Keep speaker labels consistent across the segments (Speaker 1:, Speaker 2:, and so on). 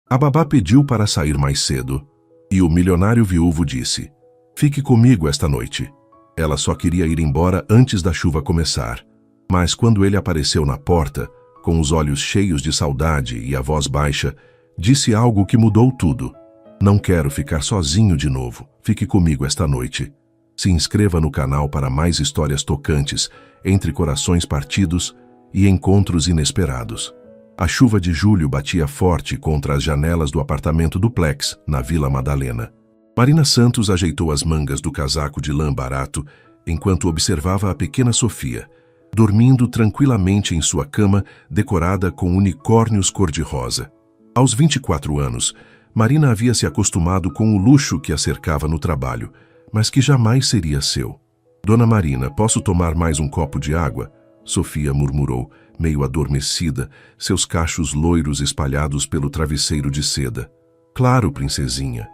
Speaker 1: A babá pediu para sair mais cedo, e o milionário viúvo disse: "Fique comigo esta noite." Ela só queria ir embora antes da chuva começar, mas quando ele apareceu na porta, com os olhos cheios de saudade e a voz baixa, disse algo que mudou tudo. "Não quero ficar sozinho de novo. Fique comigo esta noite." Se inscreva no canal para mais histórias tocantes, entre corações partidos e encontros inesperados. A chuva de julho batia forte contra as janelas do apartamento duplex, na Vila Madalena. Marina Santos ajeitou as mangas do casaco de lã barato enquanto observava a pequena Sofia, dormindo tranquilamente em sua cama decorada com unicórnios cor-de-rosa. Aos 24 anos, Marina havia se acostumado com o luxo que a cercava no trabalho, mas que jamais seria seu. "Dona Marina, posso tomar mais um copo de água?" Sofia murmurou, meio adormecida, seus cachos loiros espalhados pelo travesseiro de seda. "Claro, princesinha."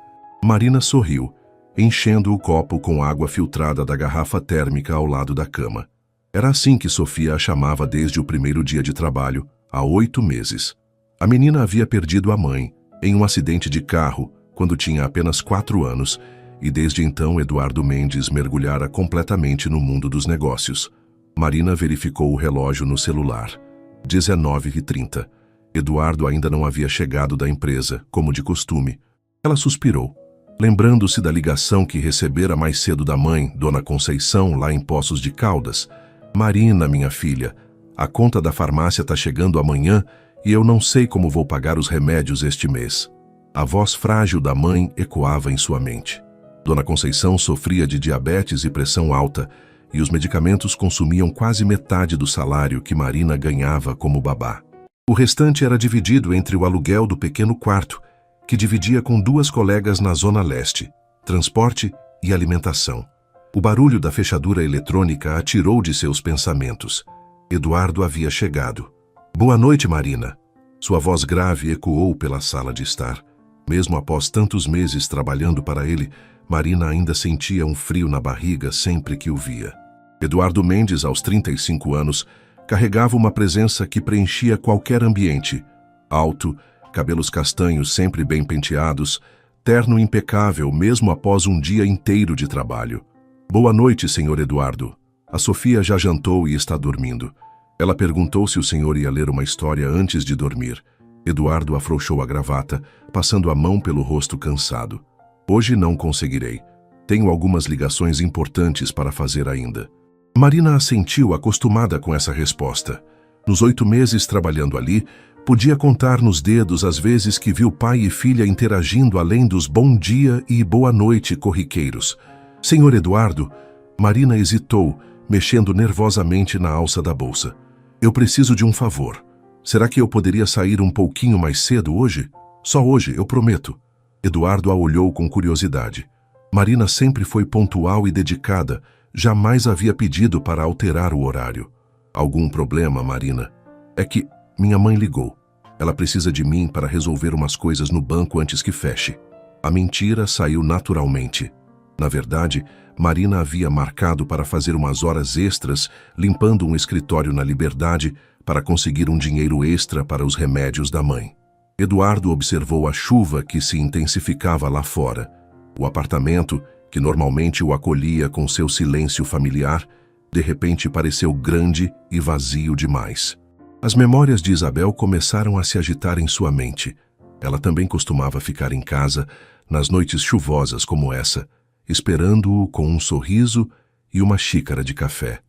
Speaker 1: Marina sorriu, enchendo o copo com água filtrada da garrafa térmica ao lado da cama. Era assim que Sofia a chamava desde o primeiro dia de trabalho, há 8 meses. A menina havia perdido a mãe, em um acidente de carro, quando tinha apenas 4 anos, e desde então Eduardo Mendes mergulhara completamente no mundo dos negócios. Marina verificou o relógio no celular. 19h30. Eduardo ainda não havia chegado da empresa, como de costume. Ela suspirou, lembrando-se da ligação que recebera mais cedo da mãe, Dona Conceição, lá em Poços de Caldas. "Marina, minha filha, a conta da farmácia está chegando amanhã e eu não sei como vou pagar os remédios este mês." A voz frágil da mãe ecoava em sua mente. Dona Conceição sofria de diabetes e pressão alta, e os medicamentos consumiam quase metade do salário que Marina ganhava como babá. O restante era dividido entre o aluguel do pequeno quarto, que dividia com 2 colegas na Zona Leste, transporte e alimentação. O barulho da fechadura eletrônica a tirou de seus pensamentos. Eduardo havia chegado. "Boa noite, Marina." Sua voz grave ecoou pela sala de estar. Mesmo após tantos meses trabalhando para ele, Marina ainda sentia um frio na barriga sempre que o via. Eduardo Mendes, aos 35 anos, carregava uma presença que preenchia qualquer ambiente. Alto, cabelos castanhos sempre bem penteados, terno impecável mesmo após um dia inteiro de trabalho. "Boa noite, senhor Eduardo." A Sofia já jantou e está dormindo. Ela perguntou se o senhor ia ler uma história antes de dormir. Eduardo afrouxou a gravata, passando a mão pelo rosto cansado. "Hoje não conseguirei. Tenho algumas ligações importantes para fazer ainda." Marina assentiu, acostumada com essa resposta. Nos 8 meses trabalhando ali, podia contar nos dedos as vezes que viu pai e filha interagindo além dos bom dia e boa noite corriqueiros. "Senhor Eduardo." Marina hesitou, mexendo nervosamente na alça da bolsa. "Eu preciso de um favor. Será que eu poderia sair um pouquinho mais cedo hoje? Só hoje, eu prometo." Eduardo a olhou com curiosidade. Marina sempre foi pontual e dedicada, jamais havia pedido para alterar o horário. "Algum problema, Marina?" "É que minha mãe ligou. Ela precisa de mim para resolver umas coisas no banco antes que feche." A mentira saiu naturalmente. Na verdade, Marina havia marcado para fazer umas horas extras, limpando um escritório na Liberdade, para conseguir um dinheiro extra para os remédios da mãe. Eduardo observou a chuva que se intensificava lá fora. O apartamento, que normalmente o acolhia com seu silêncio familiar, de repente pareceu grande e vazio demais. As memórias de Isabel começaram a se agitar em sua mente. Ela também costumava ficar em casa, nas noites chuvosas como essa, esperando-o com um sorriso e uma xícara de café.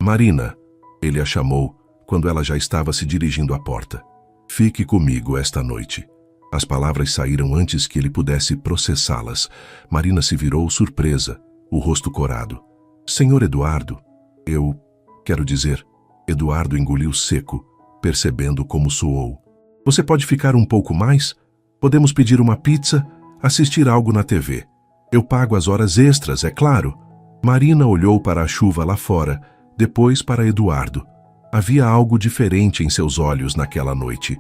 Speaker 1: "Marina," ele a chamou, quando ela já estava se dirigindo à porta. "Fique comigo esta noite." As palavras saíram antes que ele pudesse processá-las. Marina se virou surpresa, o rosto corado. "Senhor Eduardo, quero dizer..." Eduardo engoliu seco, percebendo como soou. "Você pode ficar um pouco mais? Podemos pedir uma pizza, assistir algo na TV. Eu pago as horas extras, é claro." Marina olhou para a chuva lá fora, depois para Eduardo. Havia algo diferente em seus olhos naquela noite.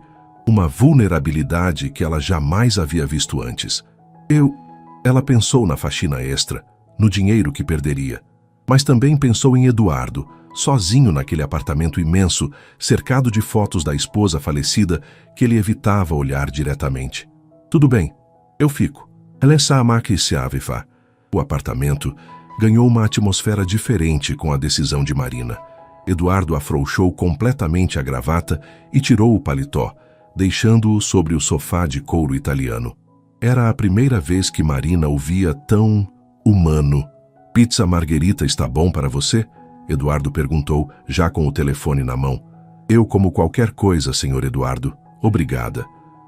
Speaker 1: Uma vulnerabilidade que ela jamais havia visto antes. Ela pensou na faxina extra, no dinheiro que perderia. Mas também pensou em Eduardo, sozinho naquele apartamento imenso, cercado de fotos da esposa falecida que ele evitava olhar diretamente. Tudo bem, eu fico. Essa máquina se aveva. O apartamento ganhou uma atmosfera diferente com a decisão de Marina. Eduardo afrouxou completamente a gravata e tirou o paletó, deixando-o sobre o sofá de couro italiano. Era a primeira vez que Marina o via tão humano. Pizza margherita está bom para você? Eduardo perguntou, já com o telefone na mão. Eu como qualquer coisa, senhor Eduardo. Obrigada.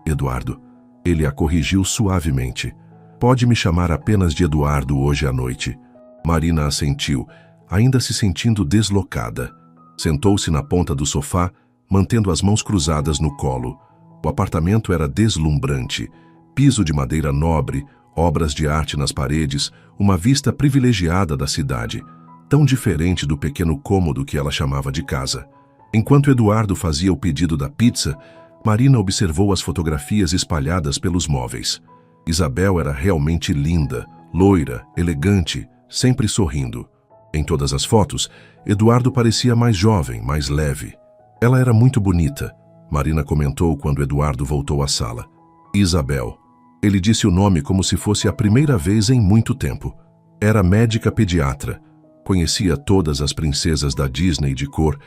Speaker 1: Eduardo. Ele a corrigiu suavemente. Pode me chamar apenas de Eduardo hoje à noite. Marina assentiu, ainda se sentindo deslocada. Sentou-se na ponta do sofá, mantendo as mãos cruzadas no colo. O apartamento era deslumbrante. Piso de madeira nobre, obras de arte nas paredes, uma vista privilegiada da cidade, tão diferente do pequeno cômodo que ela chamava de casa. Enquanto Eduardo fazia o pedido da pizza, Marina observou as fotografias espalhadas pelos móveis. Isabel era realmente linda, loira, elegante, sempre sorrindo. Em todas as fotos, Eduardo parecia mais jovem, mais leve. Ela era muito bonita, Marina comentou quando Eduardo voltou à sala. Isabel. Ele disse o nome como se fosse a primeira vez em muito tempo. Era médica pediatra. Conhecia todas as princesas da Disney de cor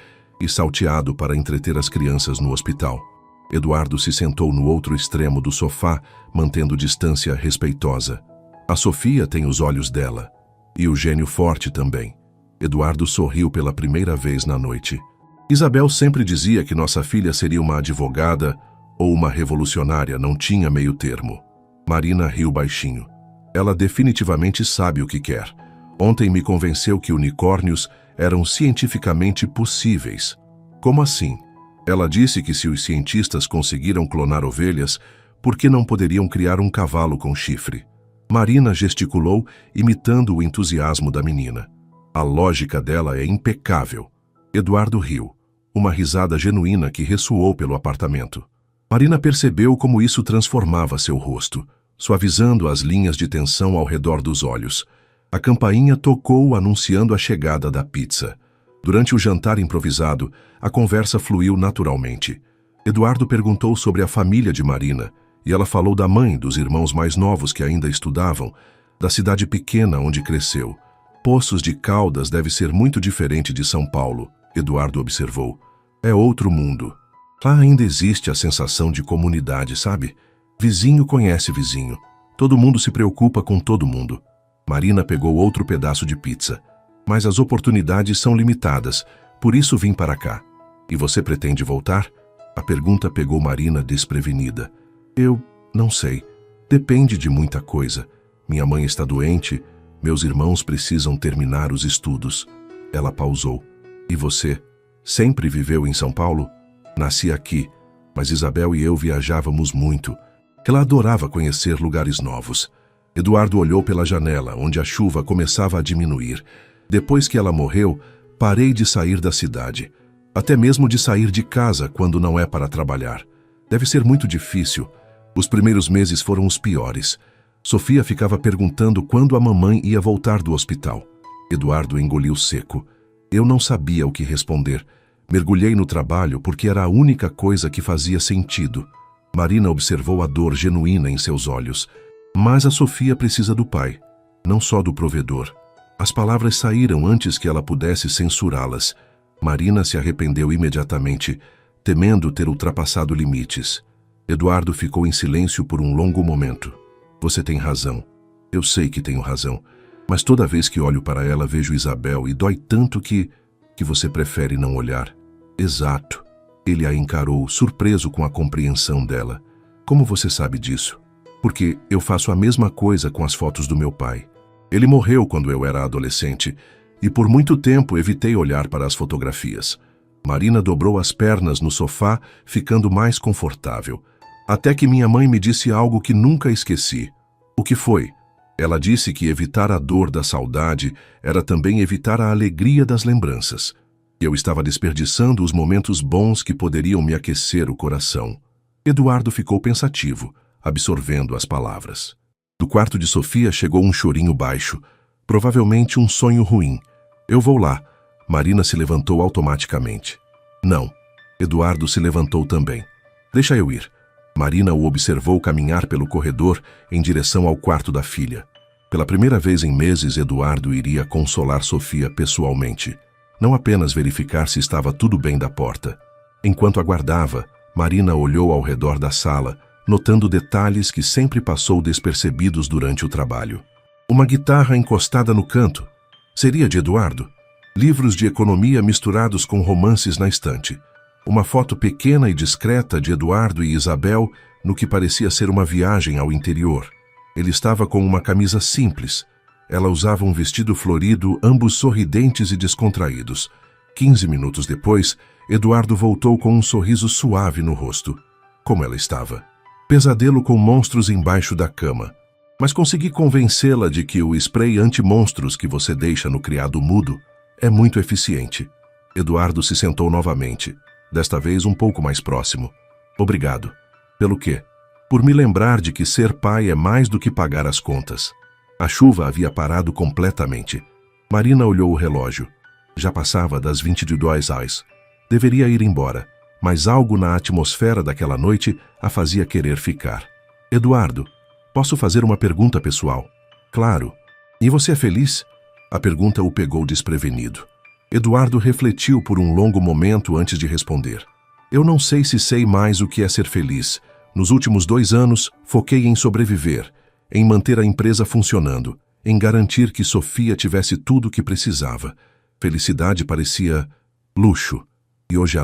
Speaker 1: e salteado para entreter as crianças no hospital. Eduardo se sentou no outro extremo do sofá, mantendo distância respeitosa. A Sofia tem os olhos dela. E o gênio forte também. Eduardo sorriu pela primeira vez na noite. Isabel sempre dizia que nossa filha seria uma advogada ou uma revolucionária, não tinha meio termo. Marina riu baixinho. Ela definitivamente sabe o que quer. Ontem me convenceu que unicórnios eram cientificamente possíveis. Como assim? Ela disse que se os cientistas conseguiram clonar ovelhas, por que não poderiam criar um cavalo com chifre? Marina gesticulou, imitando o entusiasmo da menina. A lógica dela é impecável. Eduardo riu. Uma risada genuína que ressoou pelo apartamento. Marina percebeu como isso transformava seu rosto, suavizando as linhas de tensão ao redor dos olhos. A campainha tocou anunciando a chegada da pizza. Durante o jantar improvisado, a conversa fluiu naturalmente. Eduardo perguntou sobre a família de Marina, e ela falou da mãe, dos irmãos mais novos que ainda estudavam, da cidade pequena onde cresceu. Poços de Caldas deve ser muito diferente de São Paulo, Eduardo observou. É outro mundo. Lá ainda existe a sensação de comunidade, sabe? Vizinho conhece vizinho. Todo mundo se preocupa com todo mundo. Marina pegou outro pedaço de pizza. Mas as oportunidades são limitadas, por isso vim para cá. E você pretende voltar? A pergunta pegou Marina desprevenida. Eu não sei. Depende de muita coisa. Minha mãe está doente, meus irmãos precisam terminar os estudos. Ela pausou. E você? Sempre viveu em São Paulo? Nasci aqui, mas Isabel e eu viajávamos muito. Ela adorava conhecer lugares novos. Eduardo olhou pela janela, onde a chuva começava a diminuir. Depois que ela morreu, parei de sair da cidade. Até mesmo de sair de casa quando não é para trabalhar. Deve ser muito difícil. Os primeiros meses foram os piores. Sofia ficava perguntando quando a mamãe ia voltar do hospital. Eduardo engoliu seco. Eu não sabia o que responder. Mergulhei no trabalho porque era a única coisa que fazia sentido. Marina observou a dor genuína em seus olhos. Mas a Sofia precisa do pai, não só do provedor. As palavras saíram antes que ela pudesse censurá-las. Marina se arrependeu imediatamente, temendo ter ultrapassado limites. Eduardo ficou em silêncio por um longo momento. Você tem razão. Eu sei que tenho razão. Mas toda vez que olho para ela vejo Isabel e dói tanto que você prefere não olhar. Exato. Ele a encarou, surpreso com a compreensão dela. Como você sabe disso? Porque eu faço a mesma coisa com as fotos do meu pai. Ele morreu quando eu era adolescente e por muito tempo evitei olhar para as fotografias. Marina dobrou as pernas no sofá, ficando mais confortável. Até que minha mãe me disse algo que nunca esqueci. O que foi? Ela disse que evitar a dor da saudade era também evitar a alegria das lembranças. Eu estava desperdiçando os momentos bons que poderiam me aquecer o coração. Eduardo ficou pensativo, absorvendo as palavras. Do quarto de Sofia chegou um chorinho baixo, provavelmente um sonho ruim. Eu vou lá. Marina se levantou automaticamente. Não. Eduardo se levantou também. Deixa eu ir. Marina o observou caminhar pelo corredor em direção ao quarto da filha. Pela primeira vez em meses, Eduardo iria consolar Sofia pessoalmente, não apenas verificar se estava tudo bem da porta. Enquanto aguardava, Marina olhou ao redor da sala, notando detalhes que sempre passou despercebidos durante o trabalho. Uma guitarra encostada no canto. Seria de Eduardo? Livros de economia misturados com romances na estante. Uma foto pequena e discreta de Eduardo e Isabel no que parecia ser uma viagem ao interior. Ele estava com uma camisa simples. Ela usava um vestido florido, ambos sorridentes e descontraídos. 15 minutos depois, Eduardo voltou com um sorriso suave no rosto. Como ela estava? Pesadelo com monstros embaixo da cama. Mas consegui convencê-la de que o spray anti-monstros que você deixa no criado mudo é muito eficiente. Eduardo se sentou novamente, desta vez um pouco mais próximo. Obrigado. Pelo quê? Por me lembrar de que ser pai é mais do que pagar as contas. A chuva havia parado completamente. Marina olhou o relógio. Já passava das 22 horas. Deveria ir embora, mas algo na atmosfera daquela noite a fazia querer ficar. Eduardo, posso fazer uma pergunta pessoal? Claro. E você é feliz? A pergunta o pegou desprevenido. Eduardo refletiu por um longo momento antes de responder. Eu não sei se sei mais o que é ser feliz. Nos últimos 2 anos, foquei em sobreviver, em manter a empresa funcionando, em garantir que Sofia tivesse tudo o que precisava. Felicidade parecia luxo. E hoje à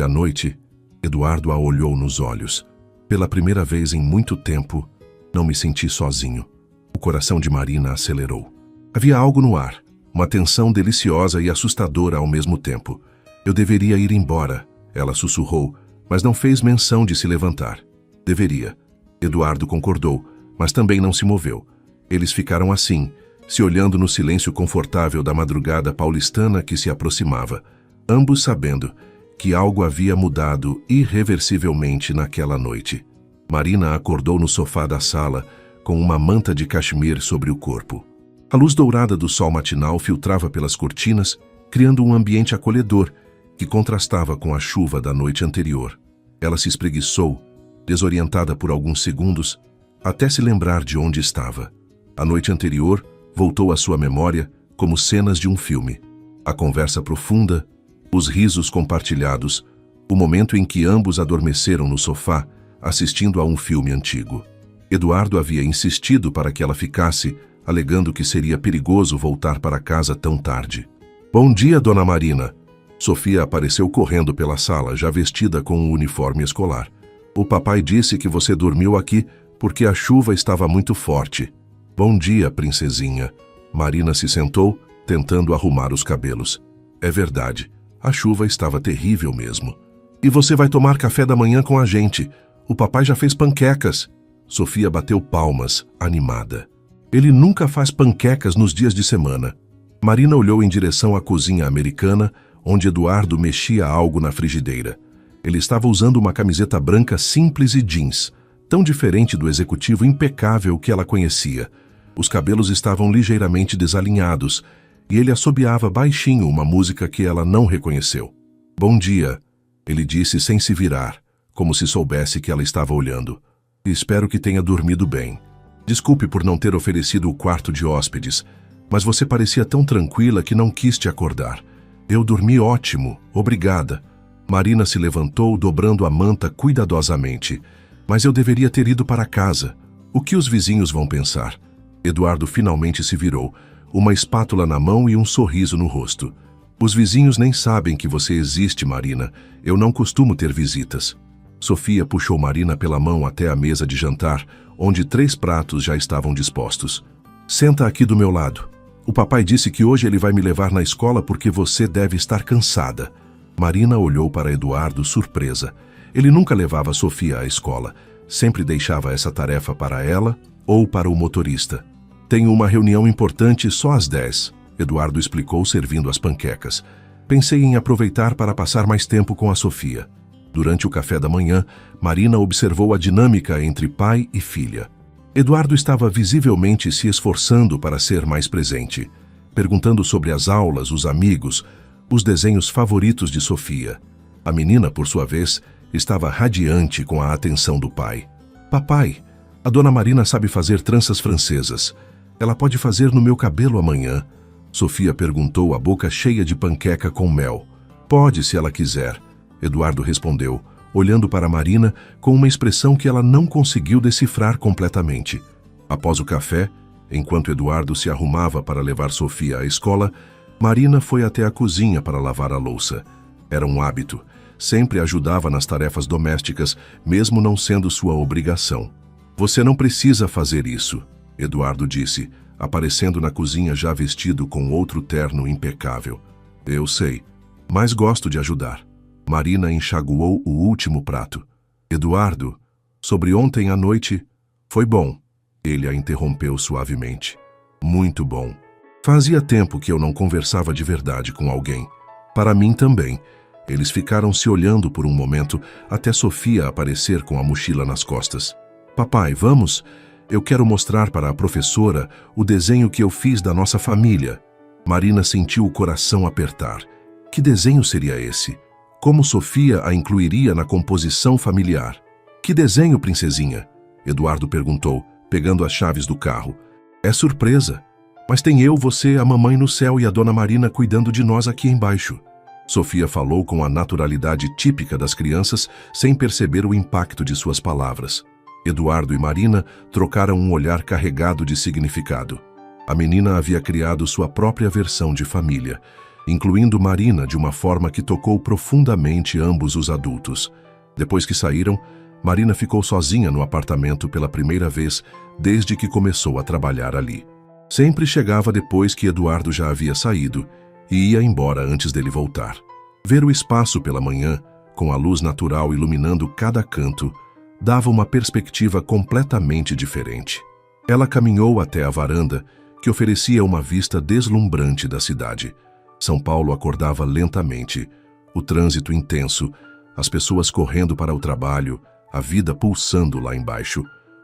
Speaker 1: noite, Eduardo a olhou nos olhos. Pela primeira vez em muito tempo, não me senti sozinho. O coração de Marina acelerou. Havia algo no ar, uma tensão deliciosa e assustadora ao mesmo tempo. Eu deveria ir embora, ela sussurrou, mas não fez menção de se levantar. Deveria. Eduardo concordou, mas também não se moveu. Eles ficaram assim, se olhando no silêncio confortável da madrugada paulistana que se aproximava, ambos sabendo que algo havia mudado irreversivelmente naquela noite. Marina acordou no sofá da sala, com uma manta de cachemir sobre o corpo. A luz dourada do sol matinal filtrava pelas cortinas, criando um ambiente acolhedor, que contrastava com a chuva da noite anterior. Ela se espreguiçou, desorientada por alguns segundos, até se lembrar de onde estava. A noite anterior voltou à sua memória como cenas de um filme. A conversa profunda, os risos compartilhados, o momento em que ambos adormeceram no sofá, assistindo a um filme antigo. Eduardo havia insistido para que ela ficasse, alegando que seria perigoso voltar para casa tão tarde. Bom dia, dona Marina. Sofia apareceu correndo pela sala, já vestida com um uniforme escolar. O papai disse que você dormiu aqui porque a chuva estava muito forte. Bom dia, princesinha. Marina se sentou, tentando arrumar os cabelos. É verdade, a chuva estava terrível mesmo. E você vai tomar café da manhã com a gente. O papai já fez panquecas. Sofia bateu palmas, animada. Ele nunca faz panquecas nos dias de semana. Marina olhou em direção à cozinha americana, onde Eduardo mexia algo na frigideira. Ele estava usando uma camiseta branca simples e jeans, tão diferente do executivo impecável que ela conhecia. Os cabelos estavam ligeiramente desalinhados, e ele assobiava baixinho uma música que ela não reconheceu. Bom dia, ele disse sem se virar, como se soubesse que ela estava olhando. Espero que tenha dormido bem. Desculpe por não ter oferecido o quarto de hóspedes, mas você parecia tão tranquila que não quis te acordar. Eu dormi ótimo, obrigada. Marina se levantou, dobrando a manta cuidadosamente. Mas eu deveria ter ido para casa. O que os vizinhos vão pensar? Eduardo finalmente se virou, uma espátula na mão e um sorriso no rosto. Os vizinhos nem sabem que você existe, Marina. Eu não costumo ter visitas. Sofia puxou Marina pela mão até a mesa de jantar, onde 3 pratos já estavam dispostos. Senta aqui do meu lado. O papai disse que hoje ele vai me levar na escola porque você deve estar cansada. Marina olhou para Eduardo surpresa. Ele nunca levava Sofia à escola. Sempre deixava essa tarefa para ela ou para o motorista. Tenho uma reunião importante só às 10, Eduardo explicou servindo as panquecas. Pensei em aproveitar para passar mais tempo com a Sofia. Durante o café da manhã, Marina observou a dinâmica entre pai e filha. Eduardo estava visivelmente se esforçando para ser mais presente, perguntando sobre as aulas, os amigos, os desenhos favoritos de Sofia. A menina, por sua vez, Estava radiante com a atenção do pai. Papai, a dona Marina sabe fazer tranças francesas. Ela pode fazer no meu cabelo amanhã? Sofia perguntou, a boca cheia de panqueca com mel. Pode, se ela quiser, Eduardo respondeu, olhando para Marina com uma expressão que ela não conseguiu decifrar completamente. Após o café, enquanto Eduardo se arrumava para levar Sofia à escola, Marina foi até a cozinha para lavar a louça. Era um hábito. Sempre ajudava nas tarefas domésticas, mesmo não sendo sua obrigação. Você não precisa fazer isso, Eduardo disse, aparecendo na cozinha já vestido com outro terno impecável. Eu sei, mas gosto de ajudar. Marina enxaguou o último prato. Eduardo, sobre ontem à noite, foi bom. Ele a interrompeu suavemente. Muito bom. Fazia tempo que eu não conversava de verdade com alguém. Para mim também. Eles ficaram se olhando por um momento até Sofia aparecer com a mochila nas costas. Papai, vamos? Eu quero mostrar para a professora o desenho que eu fiz da nossa família. Marina sentiu o coração apertar. Que desenho seria esse? Como Sofia a incluiria na composição familiar? Que desenho, princesinha? Eduardo perguntou, pegando as chaves do carro. É surpresa, mas tem eu, você, a mamãe no céu e a dona Marina cuidando de nós aqui embaixo. Sofia falou com a naturalidade típica das crianças, sem perceber o impacto de suas palavras. Eduardo e Marina trocaram um olhar carregado de significado. A menina havia criado sua própria versão de família, incluindo Marina de uma forma que tocou profundamente ambos os adultos. Depois que saíram, Marina ficou sozinha no apartamento pela primeira vez desde que começou a trabalhar ali. Sempre chegava depois que Eduardo já havia saído e ia embora antes dele voltar. Ver o espaço pela manhã, com a luz natural iluminando cada canto, dava uma perspectiva completamente diferente. Ela caminhou até a varanda, que oferecia uma vista deslumbrante da cidade. São Paulo acordava lentamente, o trânsito intenso, as pessoas correndo para o trabalho, a vida pulsando lá embaixo.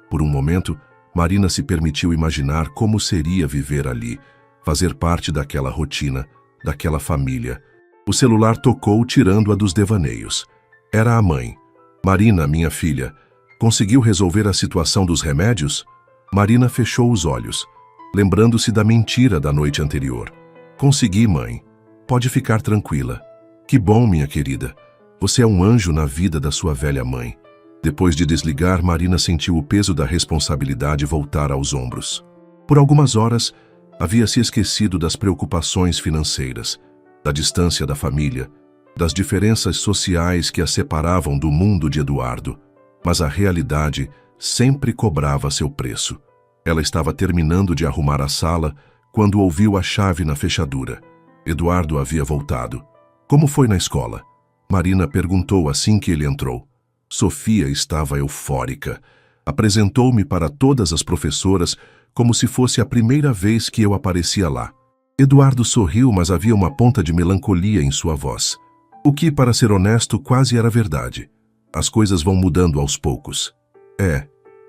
Speaker 1: Por um momento, Marina se permitiu imaginar como seria viver ali, fazer parte daquela rotina, daquela família. O celular tocou, tirando-a dos devaneios. Era a mãe. Marina, minha filha, conseguiu resolver a situação dos remédios? Marina fechou os olhos, lembrando-se da mentira da noite anterior. Consegui, mãe. Pode ficar tranquila. Que bom, minha querida. Você é um anjo na vida da sua velha mãe. Depois de desligar, Marina sentiu o peso da responsabilidade voltar aos ombros. Por algumas horas, havia se esquecido das preocupações financeiras, da distância da família, das diferenças sociais que a separavam do mundo de Eduardo. Mas a realidade sempre cobrava seu preço. Ela estava terminando de arrumar a sala quando ouviu a chave na fechadura. Eduardo havia voltado. Como foi na escola? Marina perguntou assim que ele entrou. Sofia estava eufórica. Apresentou-me para todas as professoras como se fosse a primeira vez que eu aparecia lá. Eduardo sorriu, mas havia uma ponta de melancolia em sua voz. O que, para ser honesto, quase era verdade. As coisas vão mudando aos poucos.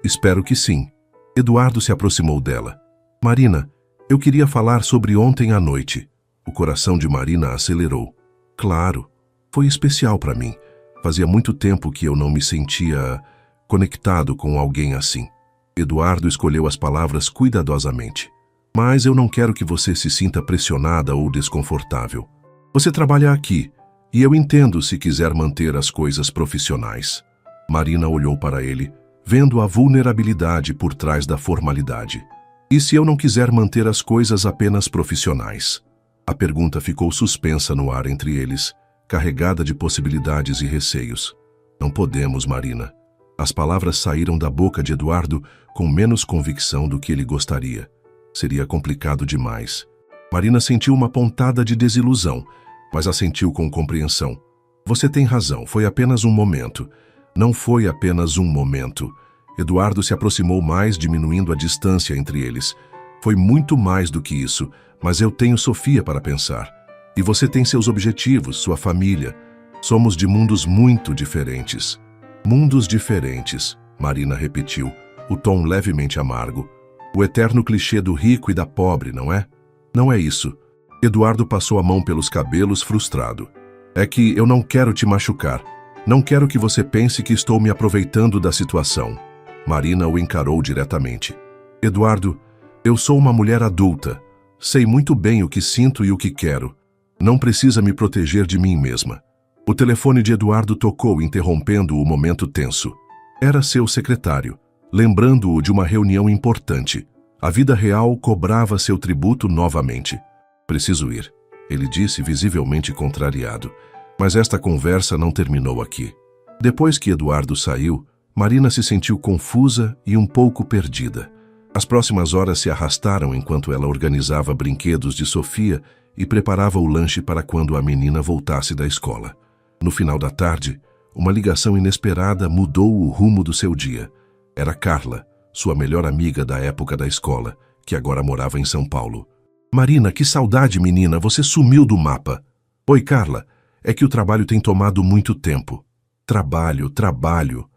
Speaker 1: Espero que sim. Eduardo se aproximou dela. Marina, eu queria falar sobre ontem à noite. O coração de Marina acelerou. Claro, foi especial para mim. Fazia muito tempo que eu não me sentia conectado com alguém assim. Eduardo escolheu as palavras cuidadosamente. Mas eu não quero que você se sinta pressionada ou desconfortável. Você trabalha aqui, e eu entendo se quiser manter as coisas profissionais. Marina olhou para ele, vendo a vulnerabilidade por trás da formalidade. E se eu não quiser manter as coisas apenas profissionais? A pergunta ficou suspensa no ar entre eles, carregada de possibilidades e receios. Não podemos, Marina. As palavras saíram da boca de Eduardo com menos convicção do que ele gostaria. Seria complicado demais. Marina sentiu uma pontada de desilusão, mas assentiu com compreensão. Você tem razão, foi apenas um momento. Não foi apenas um momento. Eduardo se aproximou mais, diminuindo a distância entre eles. Foi muito mais do que isso, mas eu tenho Sofia para pensar. E você tem seus objetivos, sua família. Somos de mundos muito diferentes. Mundos diferentes, Marina repetiu, o tom levemente amargo. O eterno clichê do rico e da pobre, não é? Não é isso. Eduardo passou a mão pelos cabelos frustrado. É que eu não quero te machucar. Não quero que você pense que estou me aproveitando da situação. Marina o encarou diretamente. Eduardo, eu sou uma mulher adulta. Sei muito bem o que sinto e o que quero. Não precisa me proteger de mim mesma. O telefone de Eduardo tocou, interrompendo o momento tenso. Era seu secretário, lembrando-o de uma reunião importante. A vida real cobrava seu tributo novamente. Preciso ir, ele disse, visivelmente contrariado. Mas esta conversa não terminou aqui. Depois que Eduardo saiu, Marina se sentiu confusa e um pouco perdida. As próximas horas se arrastaram enquanto ela organizava brinquedos de Sofia e preparava o lanche para quando a menina voltasse da escola. No final da tarde, uma ligação inesperada mudou o rumo do seu dia. Era Carla, sua melhor amiga da época da escola, que agora morava em São Paulo. Marina, que saudade, menina, você sumiu do mapa. Oi, Carla, é que o trabalho tem tomado muito tempo. Trabalho,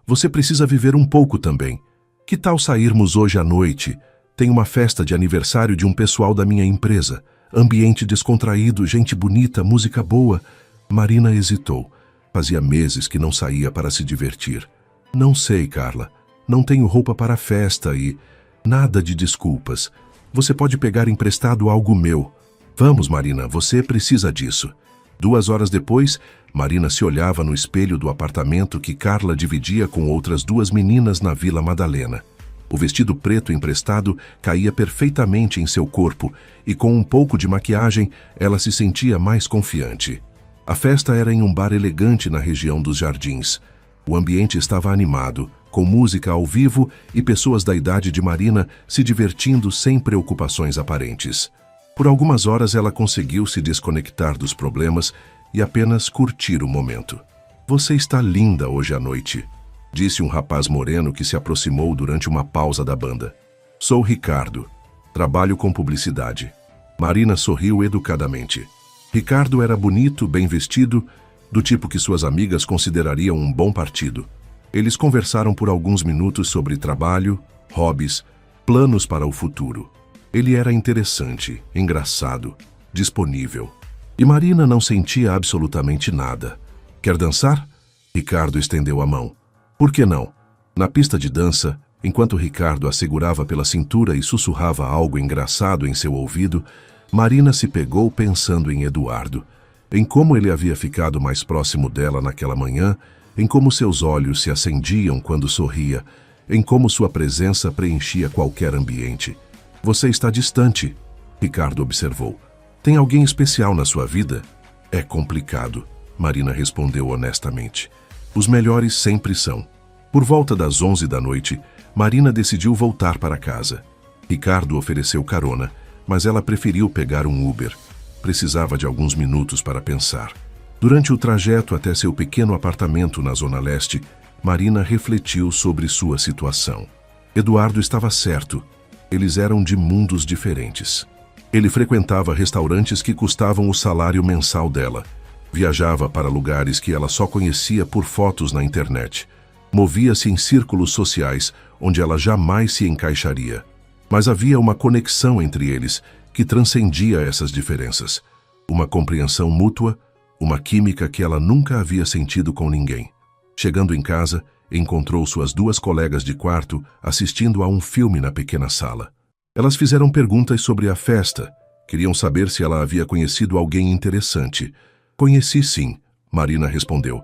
Speaker 1: você precisa viver um pouco também. Que tal sairmos hoje à noite? Tem uma festa de aniversário de um pessoal da minha empresa. Ambiente descontraído, gente bonita, música boa. Marina hesitou. Fazia meses que não saía para se divertir. Não sei, Carla. Não tenho roupa para a festa e... Nada de desculpas. Você pode pegar emprestado algo meu. Vamos, Marina, você precisa disso. 2 horas depois, Marina se olhava no espelho do apartamento que Carla dividia com outras 2 meninas na Vila Madalena. O vestido preto emprestado caía perfeitamente em seu corpo e com um pouco de maquiagem ela se sentia mais confiante. A festa era em um bar elegante na região dos Jardins. O ambiente estava animado, com música ao vivo e pessoas da idade de Marina se divertindo sem preocupações aparentes. Por algumas horas ela conseguiu se desconectar dos problemas e apenas curtir o momento. Você está linda hoje à noite, disse um rapaz moreno que se aproximou durante uma pausa da banda. Sou Ricardo. Trabalho com publicidade. Marina sorriu educadamente. Ricardo era bonito, bem vestido, do tipo que suas amigas considerariam um bom partido. Eles conversaram por alguns minutos sobre trabalho, hobbies, planos para o futuro. Ele era interessante, engraçado, disponível. E Marina não sentia absolutamente nada. Quer dançar? Ricardo estendeu a mão. Por que não? Na pista de dança, enquanto Ricardo a segurava pela cintura e sussurrava algo engraçado em seu ouvido, Marina se pegou pensando em Eduardo, em como ele havia ficado mais próximo dela naquela manhã, em como seus olhos se acendiam quando sorria, em como sua presença preenchia qualquer ambiente. Você está distante, Ricardo observou. Tem alguém especial na sua vida? É complicado, Marina respondeu honestamente. Os melhores sempre são. Por volta das 11 da noite, Marina decidiu voltar para casa. Ricardo ofereceu carona, mas ela preferiu pegar um Uber. Precisava de alguns minutos para pensar. Durante o trajeto até seu pequeno apartamento na Zona Leste, Marina refletiu sobre sua situação. Eduardo estava certo. Eles eram de mundos diferentes. Ele frequentava restaurantes que custavam o salário mensal dela. Viajava para lugares que ela só conhecia por fotos na internet. Movia-se em círculos sociais onde ela jamais se encaixaria. Mas havia uma conexão entre eles que transcendia essas diferenças. Uma compreensão mútua, uma química que ela nunca havia sentido com ninguém. Chegando em casa, encontrou suas 2 colegas de quarto assistindo a um filme na pequena sala. Elas fizeram perguntas sobre a festa. Queriam saber se ela havia conhecido alguém interessante. Conheci sim, Marina respondeu.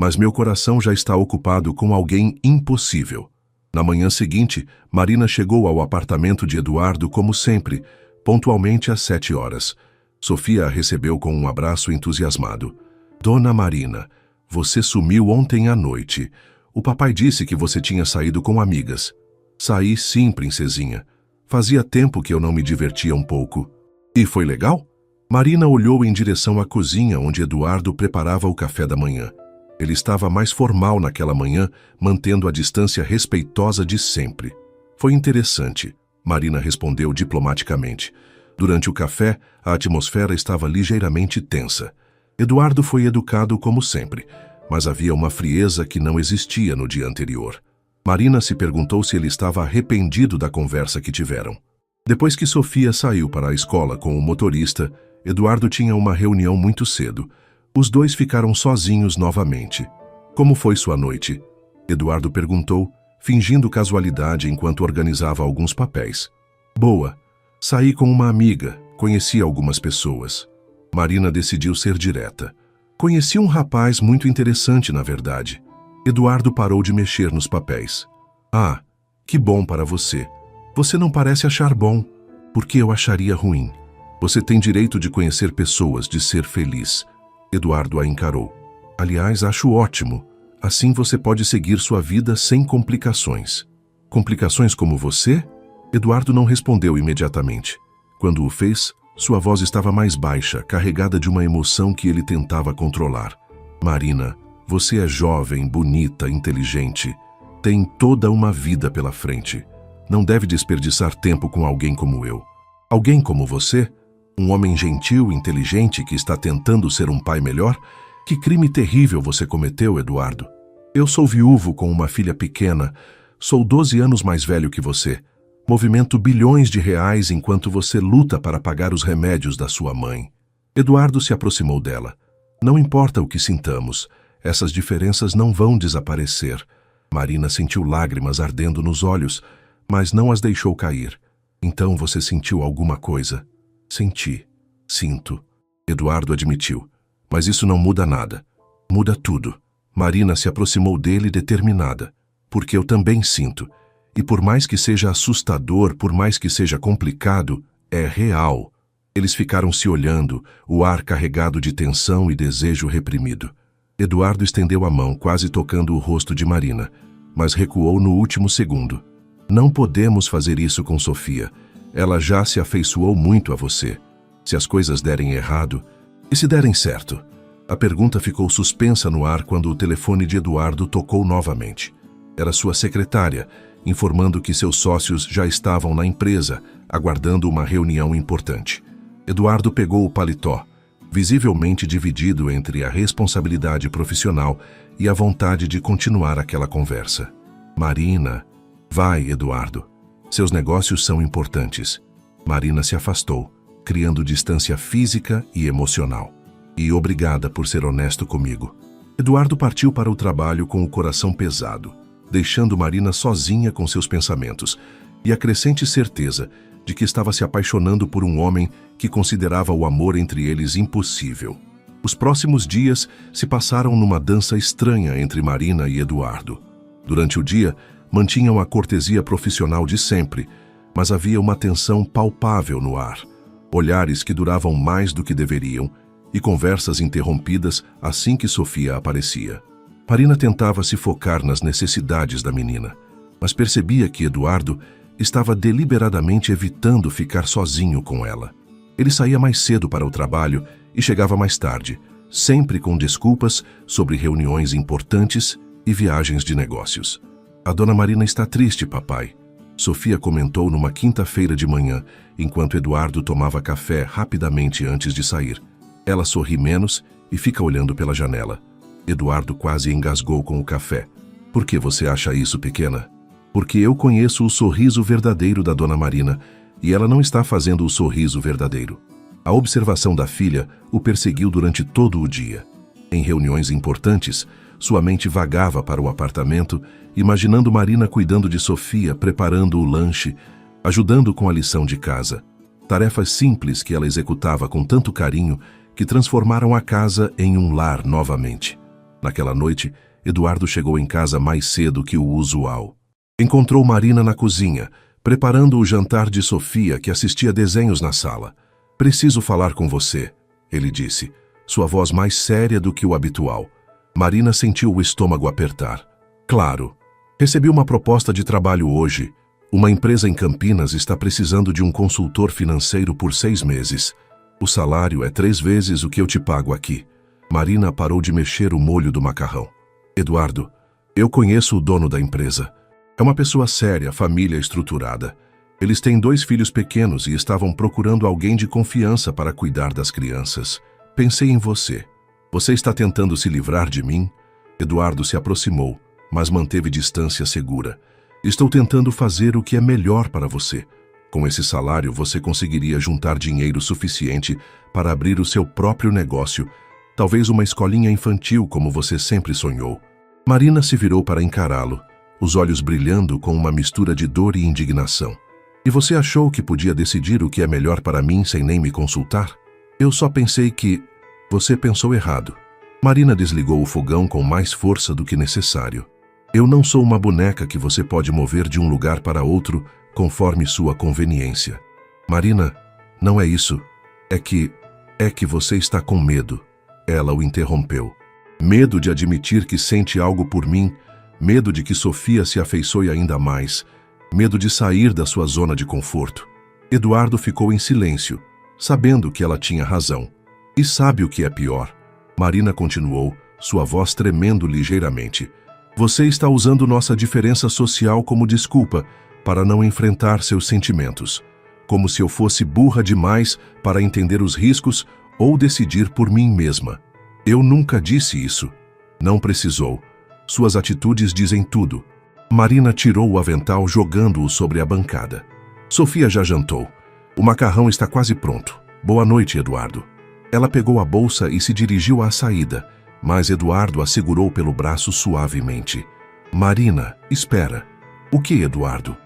Speaker 1: Mas meu coração já está ocupado com alguém impossível. Na manhã seguinte, Marina chegou ao apartamento de Eduardo como sempre, pontualmente às 7 horas. Sofia a recebeu com um abraço entusiasmado. Dona Marina, você sumiu ontem à noite. O papai disse que você tinha saído com amigas. Saí sim, princesinha. Fazia tempo que eu não me divertia um pouco. E foi legal? Marina olhou em direção à cozinha onde Eduardo preparava o café da manhã. Ele estava mais formal naquela manhã, mantendo a distância respeitosa de sempre. Foi interessante, Marina respondeu diplomaticamente. Durante o café, a atmosfera estava ligeiramente tensa. Eduardo foi educado como sempre, mas havia uma frieza que não existia no dia anterior. Marina se perguntou se ele estava arrependido da conversa que tiveram. Depois que Sofia saiu para a escola com o motorista, Eduardo tinha uma reunião muito cedo. Os dois ficaram sozinhos novamente. Como foi sua noite? Eduardo perguntou, fingindo casualidade enquanto organizava alguns papéis. Boa. Saí com uma amiga, conheci algumas pessoas. Marina decidiu ser direta. Conheci um rapaz muito interessante, na verdade. Eduardo parou de mexer nos papéis. Ah, que bom para você. Você não parece achar bom. Por que eu acharia ruim? Você tem direito de conhecer pessoas, de ser feliz. Eduardo a encarou. Aliás, acho ótimo. Assim você pode seguir sua vida sem complicações. Complicações como você? Eduardo não respondeu imediatamente. Quando o fez, sua voz estava mais baixa, carregada de uma emoção que ele tentava controlar. Marina, você é jovem, bonita, inteligente. Tem toda uma vida pela frente. Não deve desperdiçar tempo com alguém como eu. Alguém como você? Um homem gentil, inteligente, que está tentando ser um pai melhor? Que crime terrível você cometeu, Eduardo. Eu sou viúvo com uma filha pequena. Sou 12 anos mais velho que você. Movimento bilhões de reais enquanto você luta para pagar os remédios da sua mãe. Eduardo se aproximou dela. Não importa o que sintamos, essas diferenças não vão desaparecer. Marina sentiu lágrimas ardendo nos olhos, mas não as deixou cair. Então você sentiu alguma coisa? Senti. Sinto. Eduardo admitiu. Mas isso não muda nada. Muda tudo. Marina se aproximou dele determinada. Porque eu também sinto. E por mais que seja assustador, por mais que seja complicado, é real. Eles ficaram se olhando, o ar carregado de tensão e desejo reprimido. Eduardo estendeu a mão, quase tocando o rosto de Marina, mas recuou no último segundo. Não podemos fazer isso com Sofia. Ela já se afeiçoou muito a você. Se as coisas derem errado, e se derem certo? A pergunta ficou suspensa no ar quando o telefone de Eduardo tocou novamente. Era sua secretária, informando que seus sócios já estavam na empresa, aguardando uma reunião importante. Eduardo pegou o paletó, visivelmente dividido entre a responsabilidade profissional e a vontade de continuar aquela conversa. Marina, vai, Eduardo. Seus negócios são importantes. Marina se afastou, criando distância física e emocional. E obrigada por ser honesto comigo. Eduardo partiu para o trabalho com o coração pesado, deixando Marina sozinha com seus pensamentos e a crescente certeza de que estava se apaixonando por um homem que considerava o amor entre eles impossível. Os próximos dias se passaram numa dança estranha entre Marina e Eduardo. Durante o dia, mantinham a cortesia profissional de sempre, mas havia uma tensão palpável no ar, olhares que duravam mais do que deveriam e conversas interrompidas assim que Sofia aparecia. Marina tentava se focar nas necessidades da menina, mas percebia que Eduardo estava deliberadamente evitando ficar sozinho com ela. Ele saía mais cedo para o trabalho e chegava mais tarde, sempre com desculpas sobre reuniões importantes e viagens de negócios. A dona Marina está triste, papai. Sofia comentou numa quinta-feira de manhã, enquanto Eduardo tomava café rapidamente antes de sair. Ela sorri menos e fica olhando pela janela. Eduardo quase engasgou com o café. Por que você acha isso, pequena? Porque eu conheço o sorriso verdadeiro da dona Marina e ela não está fazendo o sorriso verdadeiro. A observação da filha o perseguiu durante todo o dia. Em reuniões importantes, sua mente vagava para o apartamento, imaginando Marina cuidando de Sofia, preparando o lanche, ajudando com a lição de casa. Tarefas simples que ela executava com tanto carinho que transformaram a casa em um lar novamente. Naquela noite, Eduardo chegou em casa mais cedo que o usual. Encontrou Marina na cozinha, preparando o jantar de Sofia, que assistia desenhos na sala. Preciso falar com você, ele disse, sua voz mais séria do que o habitual. Marina sentiu o estômago apertar. Claro. Recebi uma proposta de trabalho hoje. Uma empresa em Campinas está precisando de um consultor financeiro por 6 meses. O salário é 3 vezes o que eu te pago aqui. Marina parou de mexer o molho do macarrão. Eduardo, eu conheço o dono da empresa. É uma pessoa séria, família estruturada. Eles têm 2 filhos pequenos e estavam procurando alguém de confiança para cuidar das crianças. Pensei em você. Você está tentando se livrar de mim? Eduardo se aproximou, mas manteve distância segura. Estou tentando fazer o que é melhor para você. Com esse salário, você conseguiria juntar dinheiro suficiente para abrir o seu próprio negócio, talvez uma escolinha infantil como você sempre sonhou. Marina se virou para encará-lo, os olhos brilhando com uma mistura de dor e indignação. E você achou que podia decidir o que é melhor para mim sem nem me consultar? Eu só pensei que... Você pensou errado. Marina desligou o fogão com mais força do que necessário. Eu não sou uma boneca que você pode mover de um lugar para outro conforme sua conveniência. Marina, não é isso. É que você está com medo. Ela o interrompeu. Medo de admitir que sente algo por mim, medo de que Sofia se afeiçoe ainda mais, medo de sair da sua zona de conforto. Eduardo ficou em silêncio, sabendo que ela tinha razão. E sabe o que é pior? Marina continuou, sua voz tremendo ligeiramente. Você está usando nossa diferença social como desculpa para não enfrentar seus sentimentos. Como se eu fosse burra demais para entender os riscos ou decidir por mim mesma. Eu nunca disse isso. Não precisou. Suas atitudes dizem tudo. Marina tirou o avental jogando-o sobre a bancada. Sofia já jantou. O macarrão está quase pronto. Boa noite, Eduardo. Ela pegou a bolsa e se dirigiu à saída, mas Eduardo a segurou pelo braço suavemente. Marina, espera. O que, Eduardo?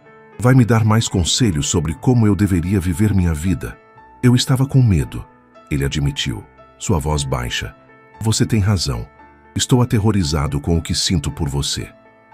Speaker 1: Vai me dar mais conselhos sobre como eu deveria viver minha vida? Eu estava com medo. Ele admitiu, sua voz baixa. Você tem razão. Estou aterrorizado com o que sinto por você.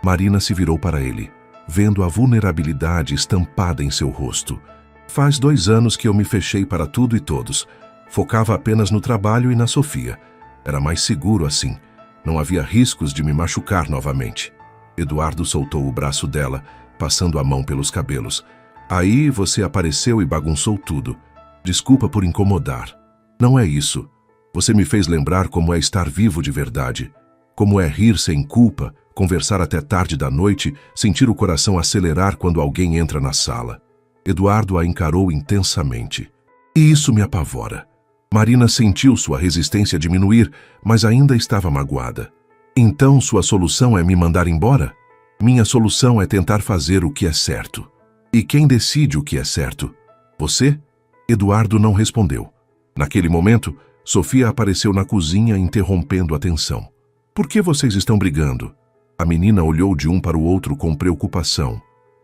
Speaker 1: Marina se virou para ele, vendo a vulnerabilidade estampada em seu rosto. Faz 2 anos que eu me fechei para tudo e todos. Focava apenas no trabalho e na Sofia. Era mais seguro assim. Não havia riscos de me machucar novamente. Eduardo soltou o braço dela, passando a mão pelos cabelos. Aí você apareceu e bagunçou tudo. Desculpa por incomodar. Não é isso. Você me fez lembrar como é estar vivo de verdade. Como é rir sem culpa, conversar até tarde da noite, sentir o coração acelerar quando alguém entra na sala. Eduardo a encarou intensamente. E isso me apavora. Marina sentiu sua resistência diminuir, mas ainda estava magoada. Então sua solução é me mandar embora? Minha solução é tentar fazer o que é certo. E quem decide o que é certo? Você? Eduardo não respondeu. Naquele momento, Sofia apareceu na cozinha interrompendo a tensão. Por que vocês estão brigando? A menina olhou de um para o outro com preocupação.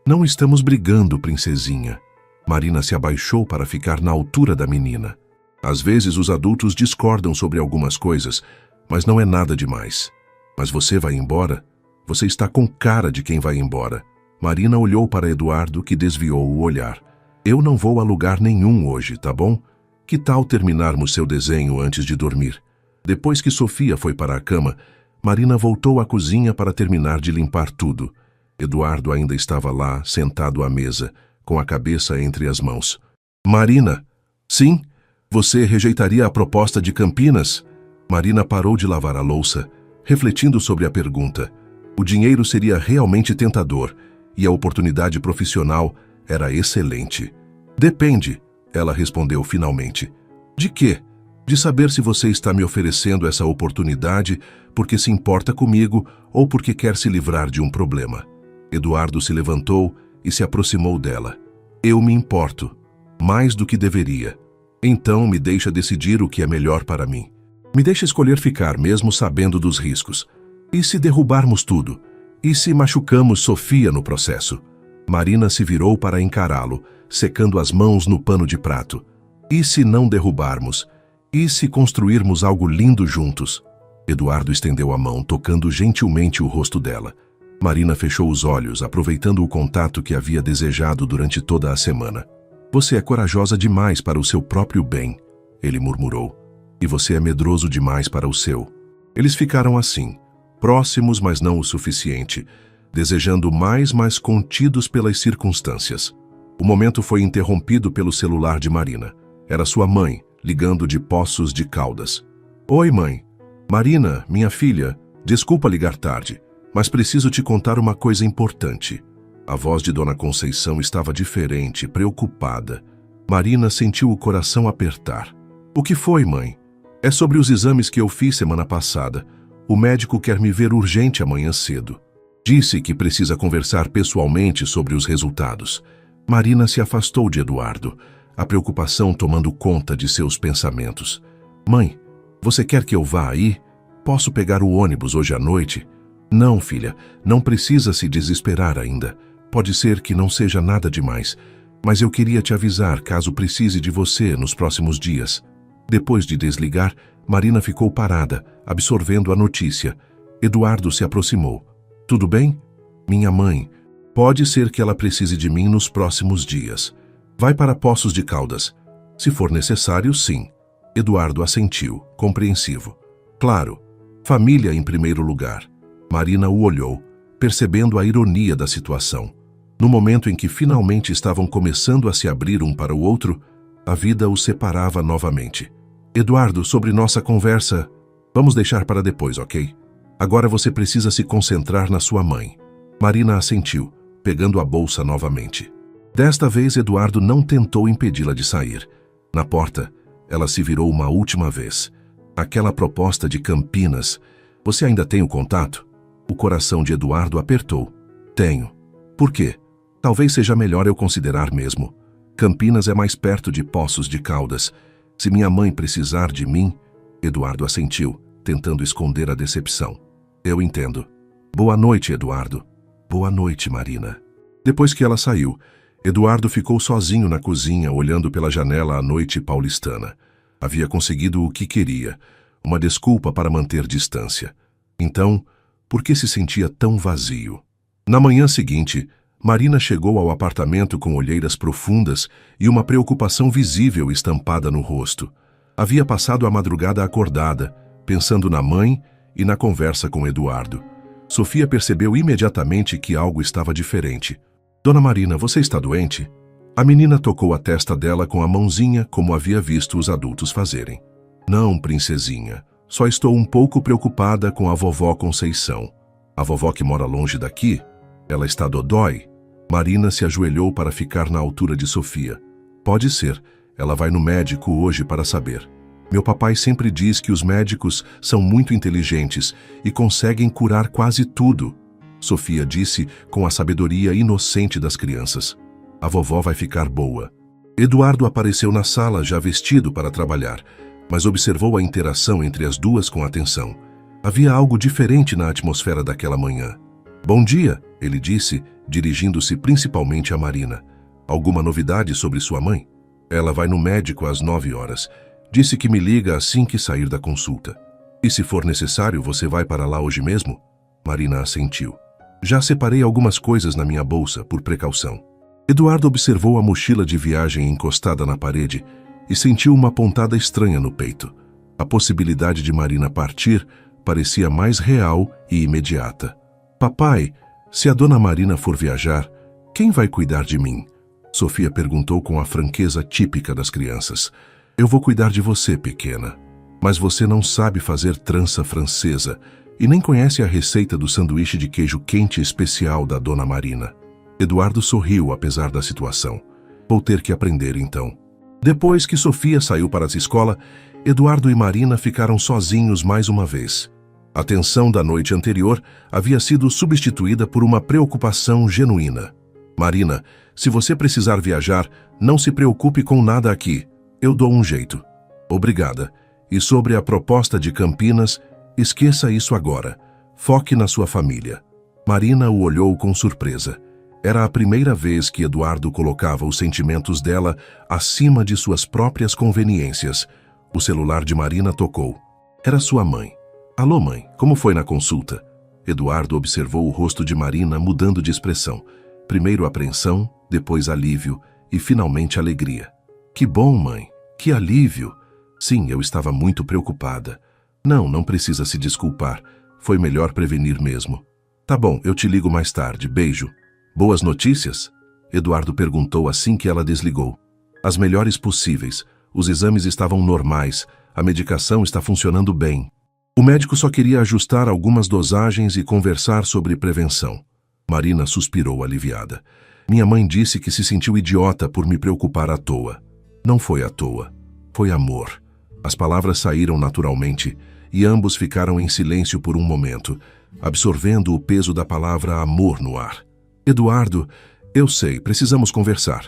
Speaker 1: Não estamos brigando, princesinha. Marina se abaixou para ficar na altura da menina. Às vezes os adultos discordam sobre algumas coisas, mas não é nada demais. Mas você vai embora? Você está com cara de quem vai embora. Marina olhou para Eduardo, que desviou o olhar. Eu não vou a lugar nenhum hoje, tá bom? Que tal terminarmos seu desenho antes de dormir? Depois que Sofia foi para a cama, Marina voltou à cozinha para terminar de limpar tudo. Eduardo ainda estava lá, sentado à mesa, com a cabeça entre as mãos. Marina, sim? Você rejeitaria a proposta de Campinas? Marina parou de lavar a louça, refletindo sobre a pergunta. O dinheiro seria realmente tentador e a oportunidade profissional era excelente. Depende, ela respondeu finalmente. De quê? De saber se você está me oferecendo essa oportunidade porque se importa comigo ou porque quer se livrar de um problema. Eduardo se levantou e se aproximou dela. Eu me importo, mais do que deveria. Então me deixa decidir o que é melhor para mim. Me deixa escolher ficar mesmo sabendo dos riscos. E se derrubarmos tudo? E se machucamos Sofia no processo? Marina se virou para encará-lo, secando as mãos no pano de prato. E se não derrubarmos? E se construirmos algo lindo juntos? Eduardo estendeu a mão, tocando gentilmente o rosto dela. Marina fechou os olhos, aproveitando o contato que havia desejado durante toda a semana. Você é corajosa demais para o seu próprio bem, ele murmurou. E você é medroso demais para o seu. Eles ficaram assim, próximos, mas não o suficiente, desejando mais, mas contidos pelas circunstâncias. O momento foi interrompido pelo celular de Marina. Era sua mãe, ligando de Poços de Caldas. Oi, mãe. Marina, minha filha, desculpa ligar tarde, mas preciso te contar uma coisa importante. A voz de Dona Conceição estava diferente, preocupada. Marina sentiu o coração apertar. O que foi, mãe? É sobre os exames que eu fiz semana passada. O médico quer me ver urgente amanhã cedo. Disse que precisa conversar pessoalmente sobre os resultados. Marina se afastou de Eduardo, a preocupação tomando conta de seus pensamentos. Mãe, você quer que eu vá aí? Posso pegar o ônibus hoje à noite? Não, filha, não precisa se desesperar ainda. Pode ser que não seja nada demais, mas eu queria te avisar caso precise de você nos próximos dias. Depois de desligar, Marina ficou parada, absorvendo a notícia. Eduardo se aproximou. Tudo bem? Minha mãe. Pode ser que ela precise de mim nos próximos dias. Vai para Poços de Caldas. Se for necessário, sim. Eduardo assentiu, compreensivo. Claro, família em primeiro lugar. Marina o olhou, percebendo a ironia da situação. No momento em que finalmente estavam começando a se abrir um para o outro, a vida os separava novamente. Eduardo, sobre nossa conversa, vamos deixar para depois, ok? Agora você precisa se concentrar na sua mãe. Marina assentiu, pegando a bolsa novamente. Desta vez, Eduardo não tentou impedi-la de sair. Na porta, ela se virou uma última vez. Aquela proposta de Campinas, você ainda tem o contato? O coração de Eduardo apertou. Tenho. Por quê? Talvez seja melhor eu considerar mesmo. Campinas é mais perto de Poços de Caldas. Se minha mãe precisar de mim... Eduardo assentiu, tentando esconder a decepção. Eu entendo. Boa noite, Eduardo. Boa noite, Marina. Depois que ela saiu, Eduardo ficou sozinho na cozinha, olhando pela janela à noite paulistana. Havia conseguido o que queria, uma desculpa para manter distância. Então, por que se sentia tão vazio? Na manhã seguinte, Marina chegou ao apartamento com olheiras profundas e uma preocupação visível estampada no rosto. Havia passado a madrugada acordada, pensando na mãe e na conversa com Eduardo. Sofia percebeu imediatamente que algo estava diferente. Dona Marina, você está doente? A menina tocou a testa dela com a mãozinha, como havia visto os adultos fazerem. Não, princesinha. Só estou um pouco preocupada com a vovó Conceição. A vovó que mora longe daqui? Ela está dodói? Marina se ajoelhou para ficar na altura de Sofia. Pode ser. Ela vai no médico hoje para saber. Meu papai sempre diz que os médicos são muito inteligentes e conseguem curar quase tudo. Sofia disse com a sabedoria inocente das crianças. A vovó vai ficar boa. Eduardo apareceu na sala já vestido para trabalhar, mas observou a interação entre as duas com atenção. Havia algo diferente na atmosfera daquela manhã. Bom dia, ele disse, dirigindo-se principalmente a Marina. Alguma novidade sobre sua mãe? Ela vai no médico às 9 horas. Disse que me liga assim que sair da consulta. E se for necessário, você vai para lá hoje mesmo? Marina assentiu. Já separei algumas coisas na minha bolsa, por precaução. Eduardo observou a mochila de viagem encostada na parede e sentiu uma pontada estranha no peito. A possibilidade de Marina partir parecia mais real e imediata. Papai, se a dona Marina for viajar, quem vai cuidar de mim? Sofia perguntou com a franqueza típica das crianças. Eu vou cuidar de você, pequena. Mas você não sabe fazer trança francesa e nem conhece a receita do sanduíche de queijo quente especial da dona Marina. Eduardo sorriu apesar da situação. Vou ter que aprender então. Depois que Sofia saiu para a escola, Eduardo e Marina ficaram sozinhos mais uma vez. A tensão da noite anterior havia sido substituída por uma preocupação genuína. Marina, se você precisar viajar, não se preocupe com nada aqui. Eu dou um jeito. Obrigada. E sobre a proposta de Campinas, esqueça isso agora. Foque na sua família. Marina o olhou com surpresa. Era a primeira vez que Eduardo colocava os sentimentos dela acima de suas próprias conveniências. O celular de Marina tocou. Era sua mãe. Alô, mãe, como foi na consulta? Eduardo observou o rosto de Marina mudando de expressão. Primeiro apreensão, depois alívio e finalmente alegria. Que bom, mãe. Que alívio. Sim, eu estava muito preocupada. Não precisa se desculpar. Foi melhor prevenir mesmo. Tá bom, eu te ligo mais tarde. Beijo. Boas notícias? Eduardo perguntou assim que ela desligou. As melhores possíveis. Os exames estavam normais. A medicação está funcionando bem. O médico só queria ajustar algumas dosagens e conversar sobre prevenção. Marina suspirou aliviada. Minha mãe disse que se sentiu idiota por me preocupar à toa. Não foi à toa. Foi amor. As palavras saíram naturalmente e ambos ficaram em silêncio por um momento, absorvendo o peso da palavra amor no ar. Eduardo, eu sei, precisamos conversar.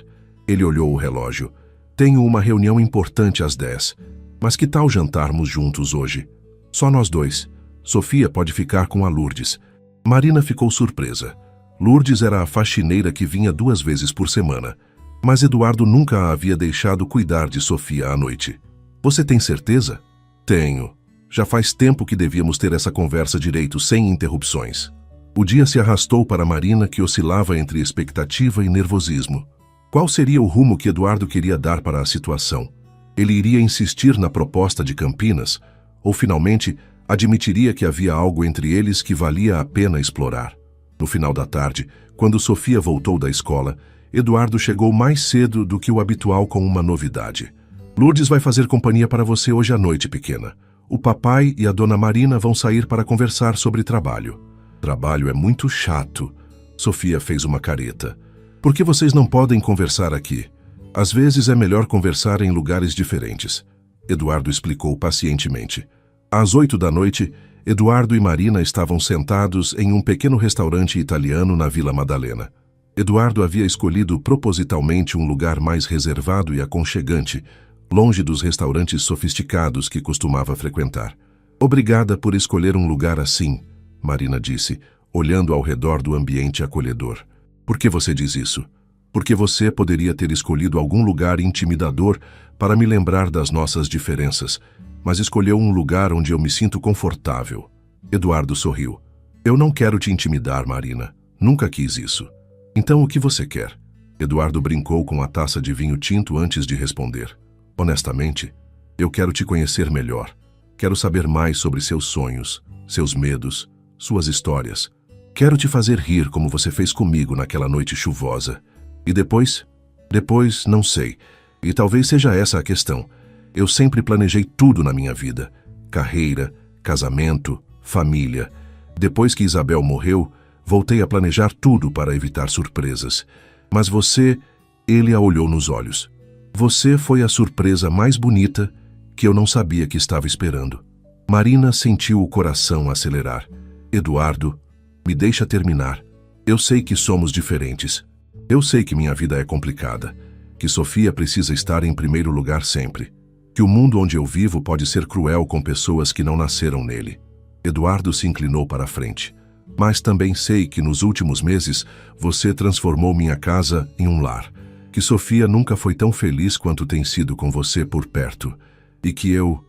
Speaker 1: Ele olhou o relógio. Tenho uma reunião importante às 10. Mas que tal jantarmos juntos hoje? Só nós dois. Sofia pode ficar com a Lourdes. Marina ficou surpresa. Lourdes era a faxineira que vinha 2 vezes por semana, mas Eduardo nunca a havia deixado cuidar de Sofia à noite. Você tem certeza? Tenho. Já faz tempo que devíamos ter essa conversa direito, sem interrupções. O dia se arrastou para Marina, que oscilava entre expectativa e nervosismo. Qual seria o rumo que Eduardo queria dar para a situação? Ele iria insistir na proposta de Campinas, ou finalmente admitiria que havia algo entre eles que valia a pena explorar? No final da tarde, quando Sofia voltou da escola, Eduardo chegou mais cedo do que o habitual com uma novidade. Lourdes vai fazer companhia para você hoje à noite, pequena. O papai e a dona Marina vão sair para conversar sobre trabalho. Trabalho é muito chato. Sofia fez uma careta. Por que vocês não podem conversar aqui? Às vezes é melhor conversar em lugares diferentes. Eduardo explicou pacientemente. Às 8 da noite, Eduardo e Marina estavam sentados em um pequeno restaurante italiano na Vila Madalena. Eduardo havia escolhido propositalmente um lugar mais reservado e aconchegante, longe dos restaurantes sofisticados que costumava frequentar. Obrigada por escolher um lugar assim, Marina disse, olhando ao redor do ambiente acolhedor. Por que você diz isso? Porque você poderia ter escolhido algum lugar intimidador para me lembrar das nossas diferenças, mas escolheu um lugar onde eu me sinto confortável. Eduardo sorriu. Eu não quero te intimidar, Marina. Nunca quis isso. Então o que você quer? Eduardo brincou com a taça de vinho tinto antes de responder. Honestamente, eu quero te conhecer melhor. Quero saber mais sobre seus sonhos, seus medos, suas histórias. Quero te fazer rir como você fez comigo naquela noite chuvosa. E depois? Depois, não sei. E talvez seja essa a questão. Eu sempre planejei tudo na minha vida. Carreira, casamento, família. Depois que Isabel morreu, voltei a planejar tudo para evitar surpresas. Mas você, ele a olhou nos olhos. Você foi a surpresa mais bonita que eu não sabia que estava esperando. Marina sentiu o coração acelerar. Eduardo, me deixa terminar. Eu sei que somos diferentes. Eu sei que minha vida é complicada. Que Sofia precisa estar em primeiro lugar sempre. Que o mundo onde eu vivo pode ser cruel com pessoas que não nasceram nele. Eduardo se inclinou para a frente. Mas também sei que nos últimos meses você transformou minha casa em um lar. Que Sofia nunca foi tão feliz quanto tem sido com você por perto. E que eu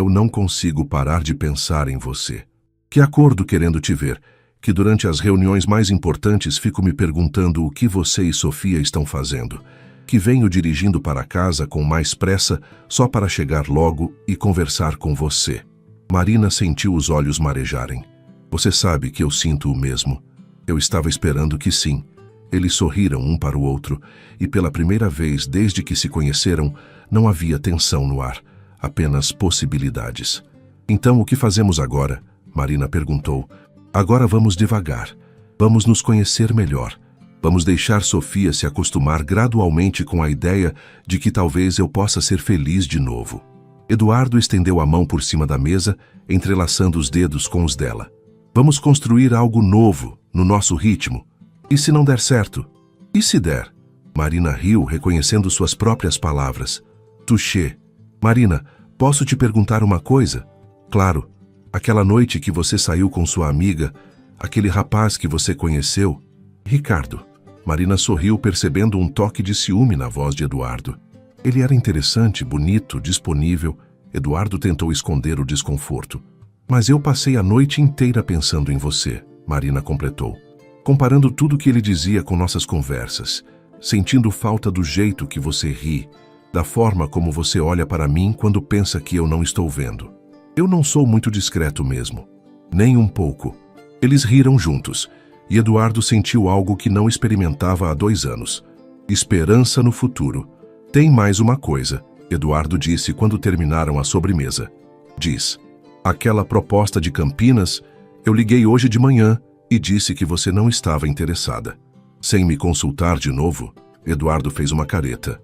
Speaker 1: não consigo parar de pensar em você. Que acordo querendo te ver. Que durante as reuniões mais importantes fico me perguntando o que você e Sofia estão fazendo. Que venho dirigindo para casa com mais pressa só para chegar logo e conversar com você. Marina sentiu os olhos marejarem. Você sabe que eu sinto o mesmo. Eu estava esperando que sim. Eles sorriram um para o outro, e pela primeira vez desde que se conheceram, não havia tensão no ar, apenas possibilidades. Então o que fazemos agora? Marina perguntou. Agora vamos devagar. Vamos nos conhecer melhor. Vamos deixar Sofia se acostumar gradualmente com a ideia de que talvez eu possa ser feliz de novo. Eduardo estendeu a mão por cima da mesa, entrelaçando os dedos com os dela. Vamos construir algo novo, no nosso ritmo. E se não der certo? E se der? Marina riu, reconhecendo suas próprias palavras. Touché. Marina, posso te perguntar uma coisa? Claro. Aquela noite que você saiu com sua amiga, aquele rapaz que você conheceu? Ricardo. Marina sorriu, percebendo um toque de ciúme na voz de Eduardo. Ele era interessante, bonito, disponível. Eduardo tentou esconder o desconforto. Mas eu passei a noite inteira pensando em você, Marina completou. Comparando tudo que ele dizia com nossas conversas, sentindo falta do jeito que você ri, da forma como você olha para mim quando pensa que eu não estou vendo. Eu não sou muito discreto mesmo. Nem um pouco. Eles riram juntos, e Eduardo sentiu algo que não experimentava há 2 anos. Esperança no futuro. Tem mais uma coisa, Eduardo disse quando terminaram a sobremesa. Diz, aquela proposta de Campinas, eu liguei hoje de manhã e disse que você não estava interessada. Sem me consultar de novo, Eduardo fez uma careta.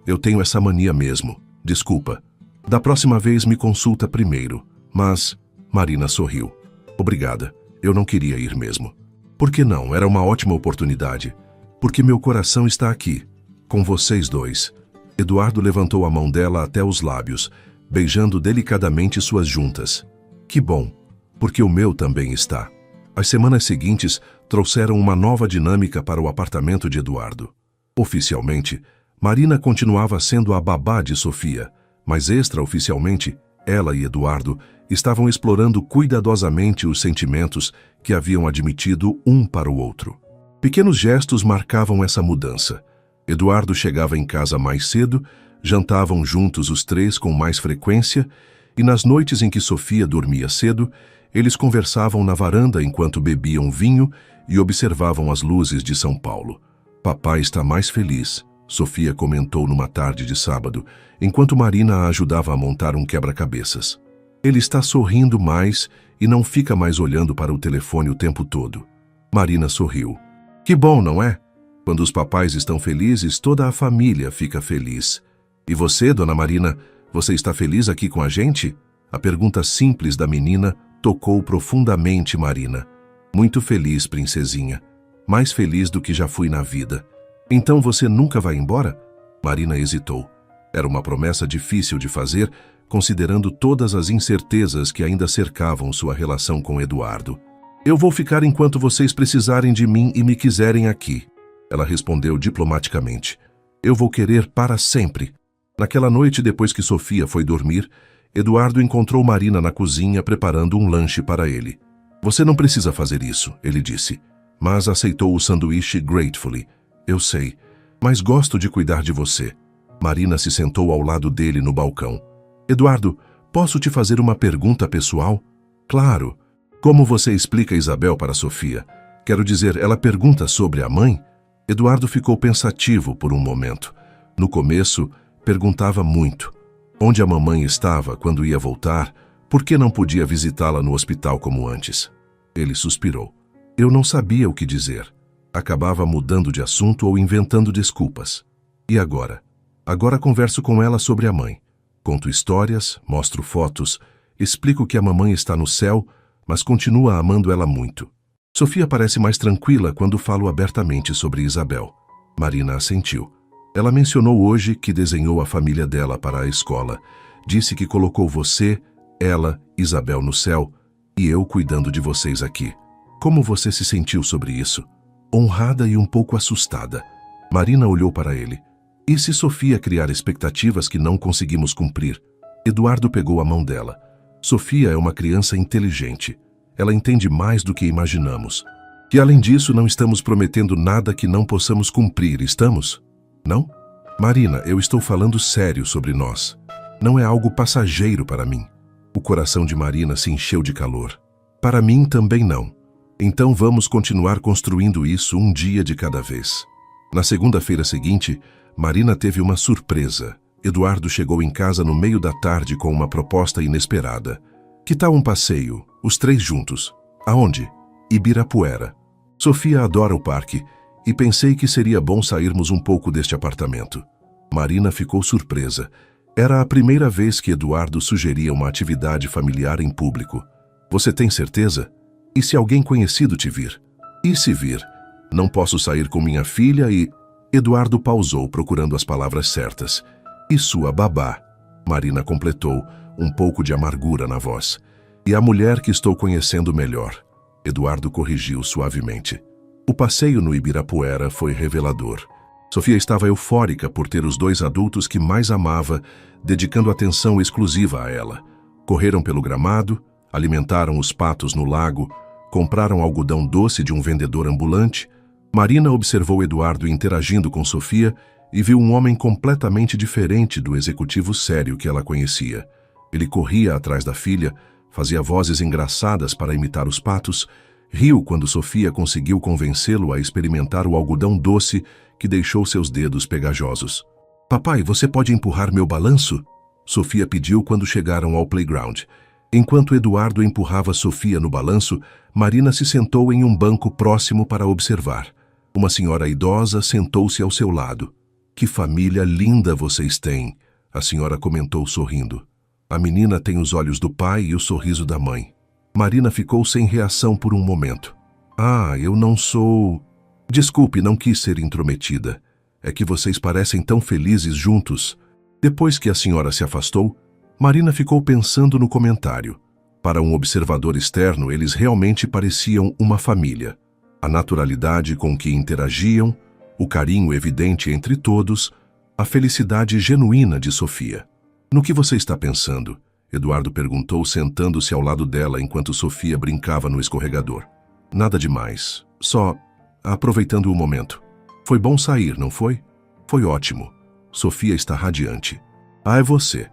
Speaker 1: Eu tenho essa mania mesmo. Desculpa. Da próxima vez me consulta primeiro. Mas, Marina sorriu. Obrigada. Eu não queria ir mesmo. Por que não? Era uma ótima oportunidade. Porque meu coração está aqui, com vocês dois. Eduardo levantou a mão dela até os lábios, beijando delicadamente suas juntas. Que bom. porque o meu também está. As semanas seguintes trouxeram uma nova dinâmica para o apartamento de Eduardo. Oficialmente, Marina continuava sendo a babá de Sofia, mas extraoficialmente, ela e Eduardo estavam explorando cuidadosamente os sentimentos que haviam admitido um para o outro. Pequenos gestos marcavam essa mudança. Eduardo chegava em casa mais cedo, jantavam juntos os três com mais frequência, e nas noites em que Sofia dormia cedo, eles conversavam na varanda enquanto bebiam vinho e observavam as luzes de São Paulo. Papai está mais feliz, Sofia comentou numa tarde de sábado, enquanto Marina a ajudava a montar um quebra-cabeças. Ele está sorrindo mais e não fica mais olhando para o telefone o tempo todo. Marina sorriu. Que bom, não é? Quando os papais estão felizes, toda a família fica feliz. E você, dona Marina, você está feliz aqui com a gente? A pergunta simples da menina tocou profundamente Marina. Muito feliz, princesinha. Mais feliz do que já fui na vida. Então você nunca vai embora? Marina hesitou. Era uma promessa difícil de fazer, considerando todas as incertezas que ainda cercavam sua relação com Eduardo. Eu vou ficar enquanto vocês precisarem de mim e me quiserem aqui. Ela respondeu diplomaticamente. Eu vou querer para sempre. Naquela noite, depois que Sofia foi dormir, Eduardo encontrou Marina na cozinha preparando um lanche para ele. Você não precisa fazer isso, ele disse, mas aceitou o sanduíche gratefully. Eu sei, mas gosto de cuidar de você. Marina se sentou ao lado dele no balcão. Eduardo, posso te fazer uma pergunta pessoal? Claro. Como você explica Isabel para Sofia? Quero dizer, ela pergunta sobre a mãe? Eduardo ficou pensativo por um momento. No começo, perguntava muito. Onde a mamãe estava quando ia voltar? Por que não podia visitá-la no hospital como antes? Ele suspirou. Eu não sabia o que dizer. Acabava mudando de assunto ou inventando desculpas. E agora? Agora converso com ela sobre a mãe. Conto histórias, mostro fotos, explico que a mamãe está no céu, mas continua amando ela muito. Sofia parece mais tranquila quando falo abertamente sobre Isabel. Marina assentiu. Ela mencionou hoje que desenhou a família dela para a escola. Disse que colocou você, ela, Isabel no céu e eu cuidando de vocês aqui. Como você se sentiu sobre isso? Honrada e um pouco assustada. Marina olhou para ele. E se Sofia criar expectativas que não conseguimos cumprir? Eduardo pegou a mão dela. Sofia é uma criança inteligente. Ela entende mais do que imaginamos. E além disso, não estamos prometendo nada que não possamos cumprir, estamos? Não? Marina, eu estou falando sério sobre nós. Não é algo passageiro para mim. O coração de Marina se encheu de calor. Para mim também não. Então vamos continuar construindo isso um dia de cada vez. Na segunda-feira seguinte, Marina teve uma surpresa. Eduardo chegou em casa no meio da tarde com uma proposta inesperada. Que tal um passeio, os três juntos? Aonde? Ibirapuera. Sofia adora o parque e pensei que seria bom sairmos um pouco deste apartamento. Marina ficou surpresa. Era a primeira vez que Eduardo sugeria uma atividade familiar em público. Você tem certeza? E se alguém conhecido te vir? E se vir? Não posso sair com minha filha e... Eduardo pausou procurando as palavras certas. E sua babá? Marina completou, um pouco de amargura na voz. E a mulher que estou conhecendo melhor. Eduardo corrigiu suavemente. O passeio no Ibirapuera foi revelador. Sofia estava eufórica por ter os dois adultos que mais amava, dedicando atenção exclusiva a ela. Correram pelo gramado, alimentaram os patos no lago, compraram algodão doce de um vendedor ambulante. Marina observou Eduardo interagindo com Sofia e viu um homem completamente diferente do executivo sério que ela conhecia. Ele corria atrás da filha, fazia vozes engraçadas para imitar os patos, riu quando Sofia conseguiu convencê-lo a experimentar o algodão doce que deixou seus dedos pegajosos. Papai, você pode empurrar meu balanço? Sofia pediu quando chegaram ao playground. Enquanto Eduardo empurrava Sofia no balanço, Marina se sentou em um banco próximo para observar. Uma senhora idosa sentou-se ao seu lado. Que família linda vocês têm, a senhora comentou sorrindo. A menina tem os olhos do pai e o sorriso da mãe. Marina ficou sem reação por um momento. Ah, eu não sou... Desculpe, não quis ser intrometida. É que vocês parecem tão felizes juntos. Depois que a senhora se afastou, Marina ficou pensando no comentário. Para um observador externo, eles realmente pareciam uma família. A naturalidade com que interagiam, o carinho evidente entre todos, a felicidade genuína de Sofia. No que você está pensando? Eduardo perguntou, sentando-se ao lado dela enquanto Sofia brincava no escorregador. Nada demais, só aproveitando o momento. Foi bom sair, não foi? Foi ótimo. Sofia está radiante. Ah, é você.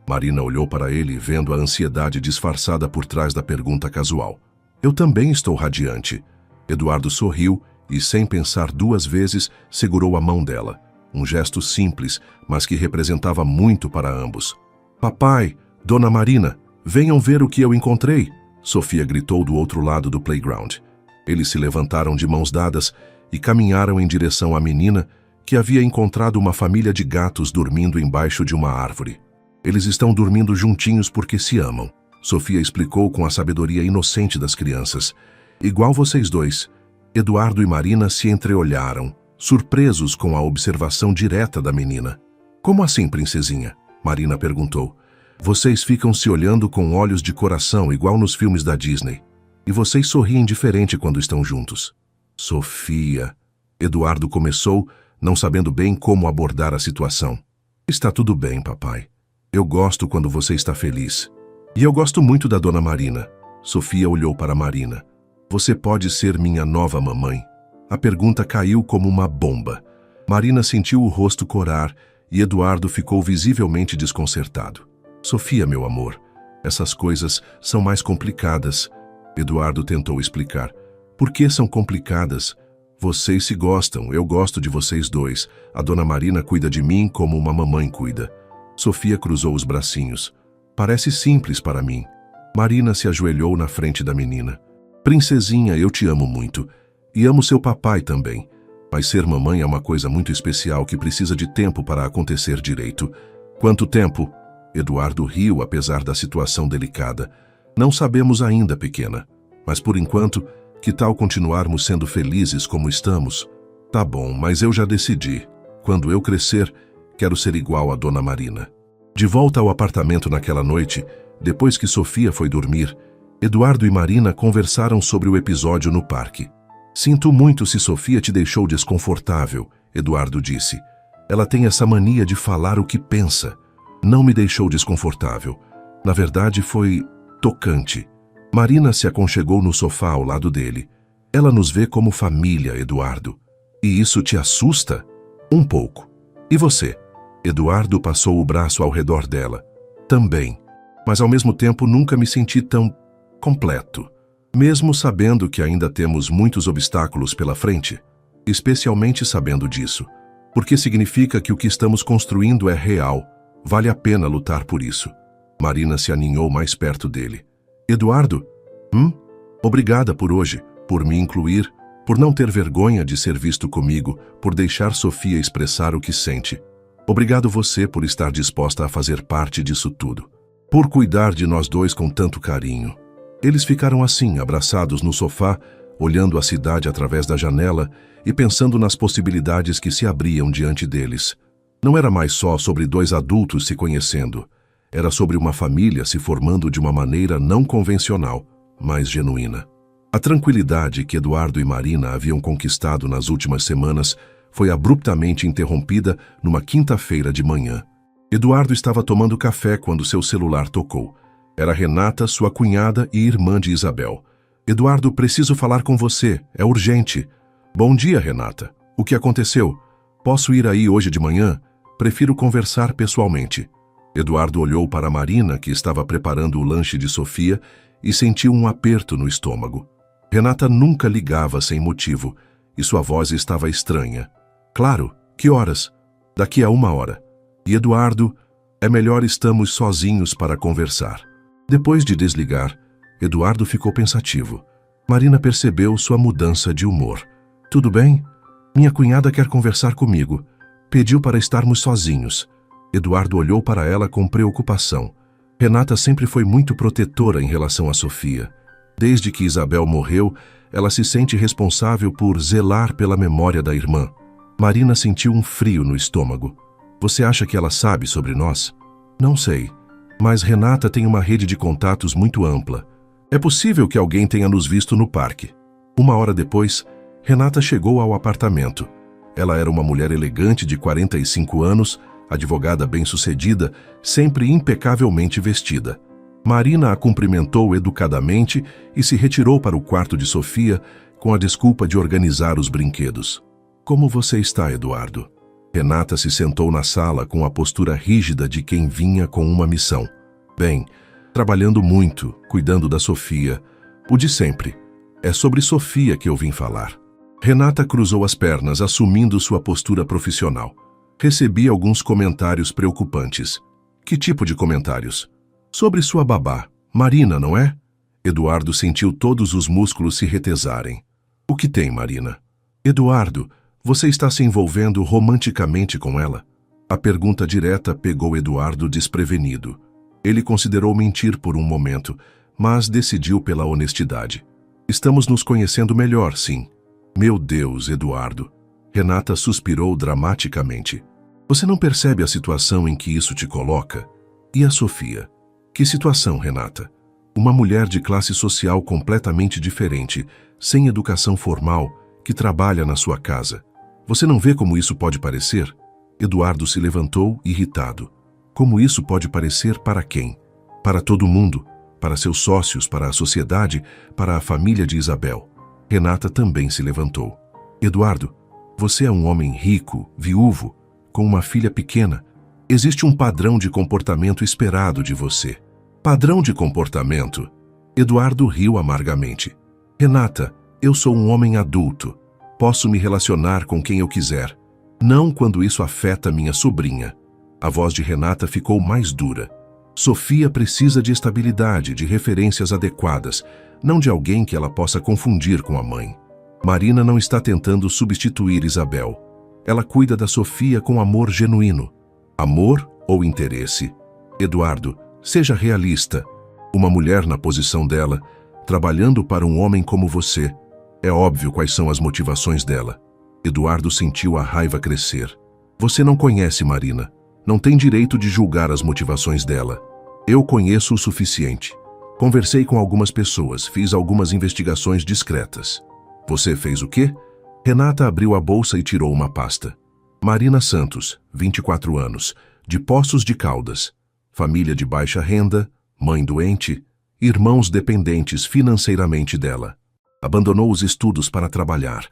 Speaker 1: Marina olhou para ele, vendo a ansiedade disfarçada por trás da pergunta casual. Eu também estou radiante. Eduardo sorriu e, sem pensar duas vezes, segurou a mão dela. Um gesto simples, mas que representava muito para ambos. Papai, Dona Marina, venham ver o que eu encontrei! Sofia gritou do outro lado do playground. Eles se levantaram de mãos dadas e caminharam em direção à menina, que havia encontrado uma família de gatos dormindo embaixo de uma árvore. Eles estão dormindo juntinhos porque se amam. Sofia explicou com a sabedoria inocente das crianças. Igual vocês dois. Eduardo e Marina se entreolharam, surpresos com a observação direta da menina. Como assim, princesinha? Marina perguntou. Vocês ficam se olhando com olhos de coração, igual nos filmes da Disney. E vocês sorriem diferente quando estão juntos. Sofia. Eduardo começou, não sabendo bem como abordar a situação. Está tudo bem, papai. Eu gosto quando você está feliz. E eu gosto muito da Dona Marina. Sofia olhou para Marina. Você pode ser minha nova mamãe? A pergunta caiu como uma bomba. Marina sentiu o rosto corar e Eduardo ficou visivelmente desconcertado. Sofia, meu amor, essas coisas são mais complicadas. Eduardo tentou explicar. Por que são complicadas? Vocês se gostam, eu gosto de vocês dois. A Dona Marina cuida de mim como uma mamãe cuida. Sofia cruzou os bracinhos. Parece simples para mim. Marina se ajoelhou na frente da menina. Princesinha, eu te amo muito. E amo seu papai também. Mas ser mamãe é uma coisa muito especial que precisa de tempo para acontecer direito. Quanto tempo? Eduardo riu apesar da situação delicada. Não sabemos ainda, pequena. Mas por enquanto, que tal continuarmos sendo felizes como estamos? Tá bom, mas eu já decidi. Quando eu crescer, quero ser igual a Dona Marina. De volta ao apartamento naquela noite, depois que Sofia foi dormir, Eduardo e Marina conversaram sobre o episódio no parque. Sinto muito se Sofia te deixou desconfortável, Eduardo disse. Ela tem essa mania de falar o que pensa. Não me deixou desconfortável. Na verdade, foi tocante. Marina se aconchegou no sofá ao lado dele. Ela nos vê como família, Eduardo. E isso te assusta? Um pouco. E você? Eduardo passou o braço ao redor dela. Também. Mas ao mesmo tempo nunca me senti tão completo. Mesmo sabendo que ainda temos muitos obstáculos pela frente. Especialmente sabendo disso. Porque significa que o que estamos construindo é real. Vale a pena lutar por isso. Marina se aninhou mais perto dele. Eduardo? Obrigada por hoje, por me incluir, por não ter vergonha de ser visto comigo, por deixar Sofia expressar o que sente. Obrigado você por estar disposta a fazer parte disso tudo. Por cuidar de nós dois com tanto carinho. Eles ficaram assim, abraçados no sofá, olhando a cidade através da janela e pensando nas possibilidades que se abriam diante deles. Não era mais só sobre dois adultos se conhecendo. Era sobre uma família se formando de uma maneira não convencional, mas genuína. A tranquilidade que Eduardo e Marina haviam conquistado nas últimas semanas foi abruptamente interrompida numa quinta-feira de manhã. Eduardo estava tomando café quando seu celular tocou. Era Renata, sua cunhada e irmã de Isabel. Eduardo, preciso falar com você. É urgente. Bom dia, Renata. O que aconteceu? Posso ir aí hoje de manhã? Prefiro conversar pessoalmente. Eduardo olhou para Marina, que estava preparando o lanche de Sofia, e sentiu um aperto no estômago. Renata nunca ligava sem motivo, e sua voz estava estranha. Claro, que horas? Daqui a 1 hora. E Eduardo, é melhor estamos sozinhos para conversar. Depois de desligar, Eduardo ficou pensativo. Marina percebeu sua mudança de humor. Tudo bem? Minha cunhada quer conversar comigo. Pediu para estarmos sozinhos. Eduardo olhou para ela com preocupação. Renata sempre foi muito protetora em relação a Sofia. Desde que Isabel morreu, ela se sente responsável por zelar pela memória da irmã. Marina sentiu um frio no estômago. Você acha que ela sabe sobre nós? Não sei. Mas Renata tem uma rede de contatos muito ampla. É possível que alguém tenha nos visto no parque. 1 hora depois, Renata chegou ao apartamento. Ela era uma mulher elegante de 45 anos, advogada bem-sucedida, sempre impecavelmente vestida. Marina a cumprimentou educadamente e se retirou para o quarto de Sofia com a desculpa de organizar os brinquedos. Como você está, Eduardo? Renata se sentou na sala com a postura rígida de quem vinha com uma missão. Bem, trabalhando muito, cuidando da Sofia. O de sempre. É sobre Sofia que eu vim falar. Renata cruzou as pernas, assumindo sua postura profissional. Recebi alguns comentários preocupantes. Que tipo de comentários? Sobre sua babá, Marina, não é? Eduardo sentiu todos os músculos se retesarem. O que tem, Marina? Eduardo, você está se envolvendo romanticamente com ela? A pergunta direta pegou Eduardo desprevenido. Ele considerou mentir por um momento, mas decidiu pela honestidade. Estamos nos conhecendo melhor, sim. Meu Deus, Eduardo. Renata suspirou dramaticamente. Você não percebe a situação em que isso te coloca? E a Sofia? Que situação, Renata? Uma mulher de classe social completamente diferente, sem educação formal, que trabalha na sua casa. Você não vê como isso pode parecer? Eduardo se levantou, irritado. Como isso pode parecer para quem? Para todo mundo, para seus sócios, para a sociedade, para a família de Isabel. Renata também se levantou. Eduardo, você é um homem rico, viúvo, com uma filha pequena. Existe um padrão de comportamento esperado de você. Padrão de comportamento? Eduardo riu amargamente. Renata, eu sou um homem adulto. Posso me relacionar com quem eu quiser. Não quando isso afeta minha sobrinha. A voz de Renata ficou mais dura. Sofia precisa de estabilidade, de referências adequadas, não de alguém que ela possa confundir com a mãe. Marina não está tentando substituir Isabel. Ela cuida da Sofia com amor genuíno. Amor ou interesse? Eduardo, seja realista. Uma mulher na posição dela, trabalhando para um homem como você. É óbvio quais são as motivações dela. Eduardo sentiu a raiva crescer. Você não conhece Marina. Não tem direito de julgar as motivações dela. Eu conheço o suficiente. Conversei com algumas pessoas, fiz algumas investigações discretas. Você fez o quê? Renata abriu a bolsa e tirou uma pasta. Marina Santos, 24 anos, de Poços de Caldas. Família de baixa renda, mãe doente, irmãos dependentes financeiramente dela. Abandonou os estudos para trabalhar.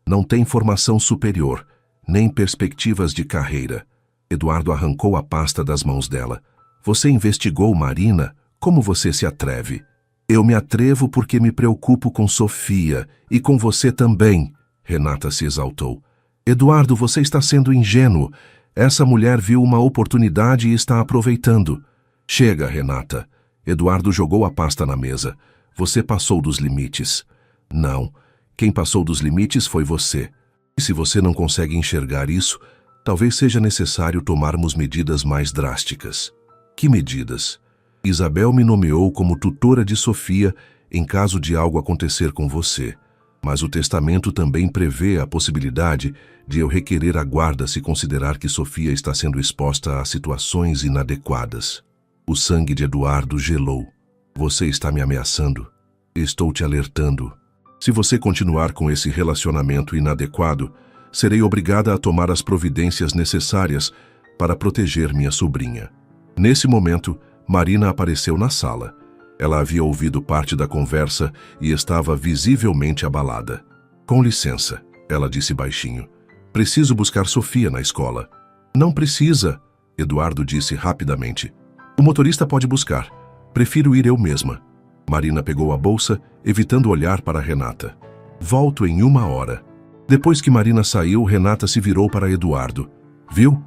Speaker 1: Não tem formação superior, nem perspectivas de carreira. Eduardo arrancou a pasta das mãos dela. Você investigou Marina? Como você se atreve? Eu me atrevo porque me preocupo com Sofia e com você também. Renata se exaltou. Eduardo, você está sendo ingênuo. Essa mulher viu uma oportunidade e está aproveitando. Chega, Renata. Eduardo jogou a pasta na mesa. Você passou dos limites. Não. Quem passou dos limites foi você. E se você não consegue enxergar isso, talvez seja necessário tomarmos medidas mais drásticas. Que medidas? Isabel me nomeou como tutora de Sofia em caso de algo acontecer com você. Mas o testamento também prevê a possibilidade de eu requerer a guarda se considerar que Sofia está sendo exposta a situações inadequadas. O sangue de Eduardo gelou. Você está me ameaçando. Estou te alertando. Se você continuar com esse relacionamento inadequado, serei obrigada a tomar as providências necessárias para proteger minha sobrinha. Nesse momento, Marina apareceu na sala. Ela havia ouvido parte da conversa e estava visivelmente abalada. Com licença, ela disse baixinho. Preciso buscar Sofia na escola. Não precisa, Eduardo disse rapidamente. O motorista pode buscar. Prefiro ir eu mesma. Marina pegou a bolsa, evitando olhar para Renata. Volto em 1 hora. Depois que Marina saiu, Renata se virou para Eduardo. Viu?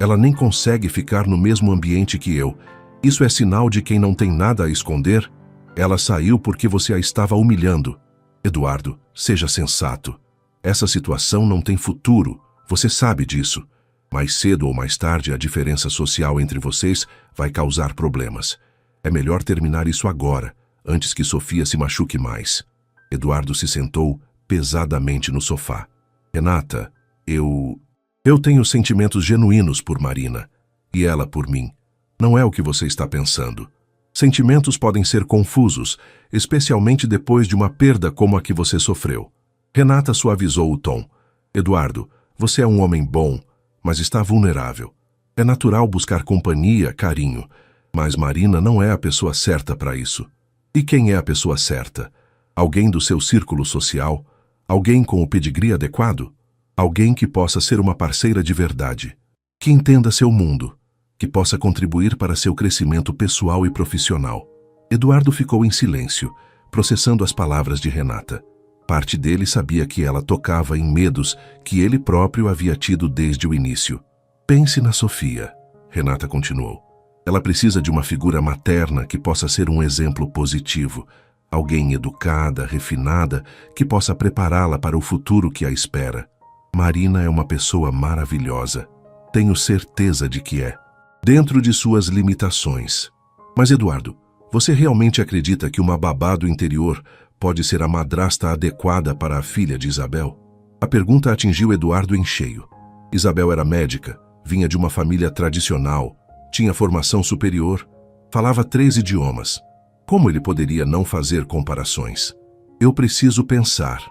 Speaker 1: Ela nem consegue ficar no mesmo ambiente que eu. Isso é sinal de quem não tem nada a esconder? Ela saiu porque você a estava humilhando. Eduardo, seja sensato. Essa situação não tem futuro. Você sabe disso. Mais cedo ou mais tarde, a diferença social entre vocês vai causar problemas. É melhor terminar isso agora, antes que Sofia se machuque mais. Eduardo se sentou pesadamente no sofá. Renata, eu tenho sentimentos genuínos por Marina. E ela por mim. Não é o que você está pensando. Sentimentos podem ser confusos, especialmente depois de uma perda como a que você sofreu. Renata suavizou o tom. Eduardo, você é um homem bom, mas está vulnerável. É natural buscar companhia, carinho, mas Marina não é a pessoa certa para isso. E quem é a pessoa certa? Alguém do seu círculo social? Alguém com o pedigree adequado? Alguém que possa ser uma parceira de verdade, que entenda seu mundo, que possa contribuir para seu crescimento pessoal e profissional. Eduardo ficou em silêncio, processando as palavras de Renata. Parte dele sabia que ela tocava em medos que ele próprio havia tido desde o início. Pense na Sofia, Renata continuou. Ela precisa de uma figura materna que possa ser um exemplo positivo, alguém educada, refinada, que possa prepará-la para o futuro que a espera. Marina é uma pessoa maravilhosa. Tenho certeza de que é. Dentro de suas limitações. Mas, Eduardo, você realmente acredita que uma babá do interior pode ser a madrasta adequada para a filha de Isabel? A pergunta atingiu Eduardo em cheio. Isabel era médica, vinha de uma família tradicional, tinha formação superior, falava 3 idiomas. Como ele poderia não fazer comparações? Eu preciso pensar,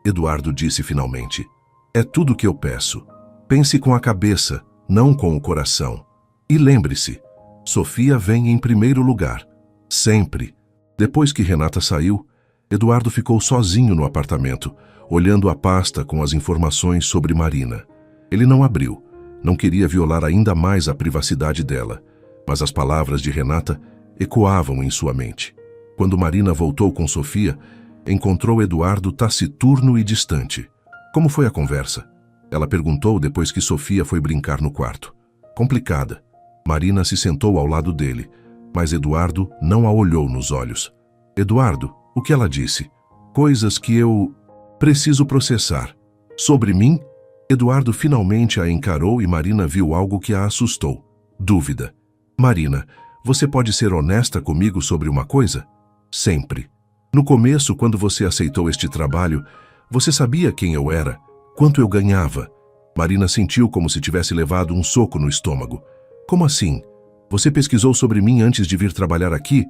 Speaker 1: Eduardo disse finalmente. É tudo o que eu peço. Pense com a cabeça, não com o coração. E lembre-se, Sofia vem em primeiro lugar. Sempre. Depois que Renata saiu, Eduardo ficou sozinho no apartamento, olhando a pasta com as informações sobre Marina. Ele não abriu, não queria violar ainda mais a privacidade dela, mas as palavras de Renata ecoavam em sua mente. Quando Marina voltou com Sofia, encontrou Eduardo taciturno e distante. Como foi a conversa? Ela perguntou depois que Sofia foi brincar no quarto. Complicada. Marina se sentou ao lado dele, mas Eduardo não a olhou nos olhos. Eduardo, o que ela disse? Coisas que eu preciso processar. Sobre mim? Eduardo finalmente a encarou e Marina viu algo que a assustou. Dúvida. Marina, você pode ser honesta comigo sobre uma coisa? Sempre. No começo, quando você aceitou este trabalho, você sabia quem eu era, quanto eu ganhava. Marina sentiu como se tivesse levado um soco no estômago. Como assim? Você pesquisou sobre mim antes de vir trabalhar aqui?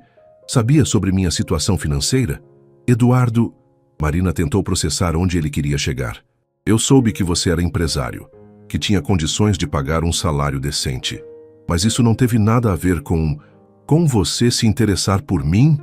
Speaker 1: Sabia sobre minha situação financeira? Eduardo... Marina tentou processar onde ele queria chegar. Eu soube que você era empresário, que tinha condições de pagar um salário decente. Mas isso não teve nada a ver com você se interessar por mim?